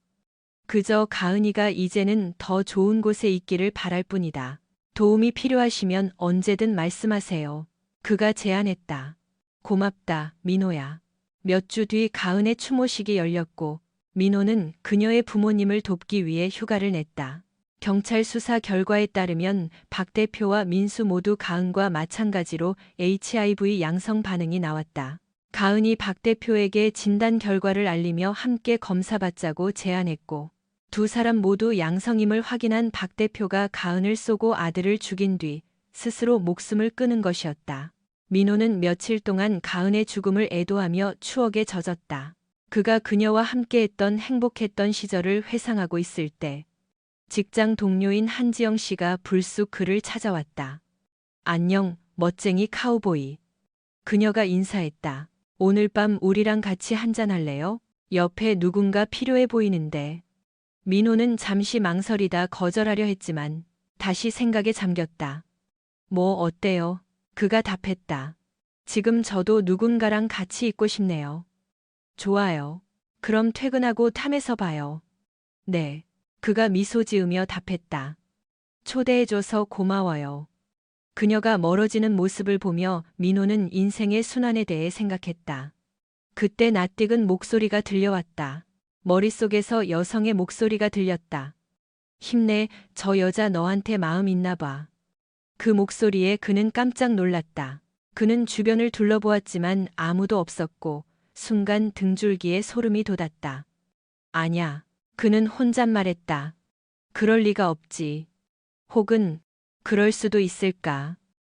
그저 가은이가 이제는 더 좋은 곳에 있기를 바랄 뿐이다. 도움이 필요하시면 언제든 말씀하세요. 그가 제안했다. 고맙다, 민호야. 몇 주 뒤 가은의 추모식이 열렸고 민호는 그녀의 부모님을 돕기 위해 휴가를 냈다. 경찰 수사 결과에 따르면 박 대표와 민수 모두 가은과 마찬가지로 HIV 양성 반응이 나왔다. 가은이 박 대표에게 진단 결과를 알리며 함께 검사받자고 제안했고 두 사람 모두 양성임을 확인한 박 대표가 가은을 쏘고 아들을 죽인 뒤 스스로 목숨을 끊은 것이었다. 민호는 며칠 동안 가은의 죽음을 애도하며 추억에 젖었다. 그가 그녀와 함께했던 행복했던 시절을 회상하고 있을 때 직장 동료인 한지영 씨가 불쑥 그를 찾아왔다. 안녕, 멋쟁이 카우보이. 그녀가 인사했다. 오늘 밤 우리랑 같이 한잔할래요? 옆에 누군가 필요해 보이는데. 민호는 잠시 망설이다 거절하려 했지만 다시 생각에 잠겼다. 뭐 어때요? 그가 답했다. 지금 저도 누군가랑 같이 있고 싶네요. 좋아요. 그럼 퇴근하고 탐에서 봐요. 네. 그가 미소 지으며 답했다. 초대해줘서 고마워요. 그녀가 멀어지는 모습을 보며 민호는 인생의 순환에 대해 생각했다. 그때 낯익은 목소리가 들려왔다. 머릿속에서 여성의 목소리가 들렸다. 힘내, 저 여자 너한테 마음 있나 봐. 그 목소리에 그는 깜짝 놀랐다. 그는 주변을 둘러보았지만 아무도 없었고 순간 등줄기에 소름이 돋았다. 아냐. 그는 혼잣말했다. 그럴 리가 없지. 혹은 그럴 수도 있을까.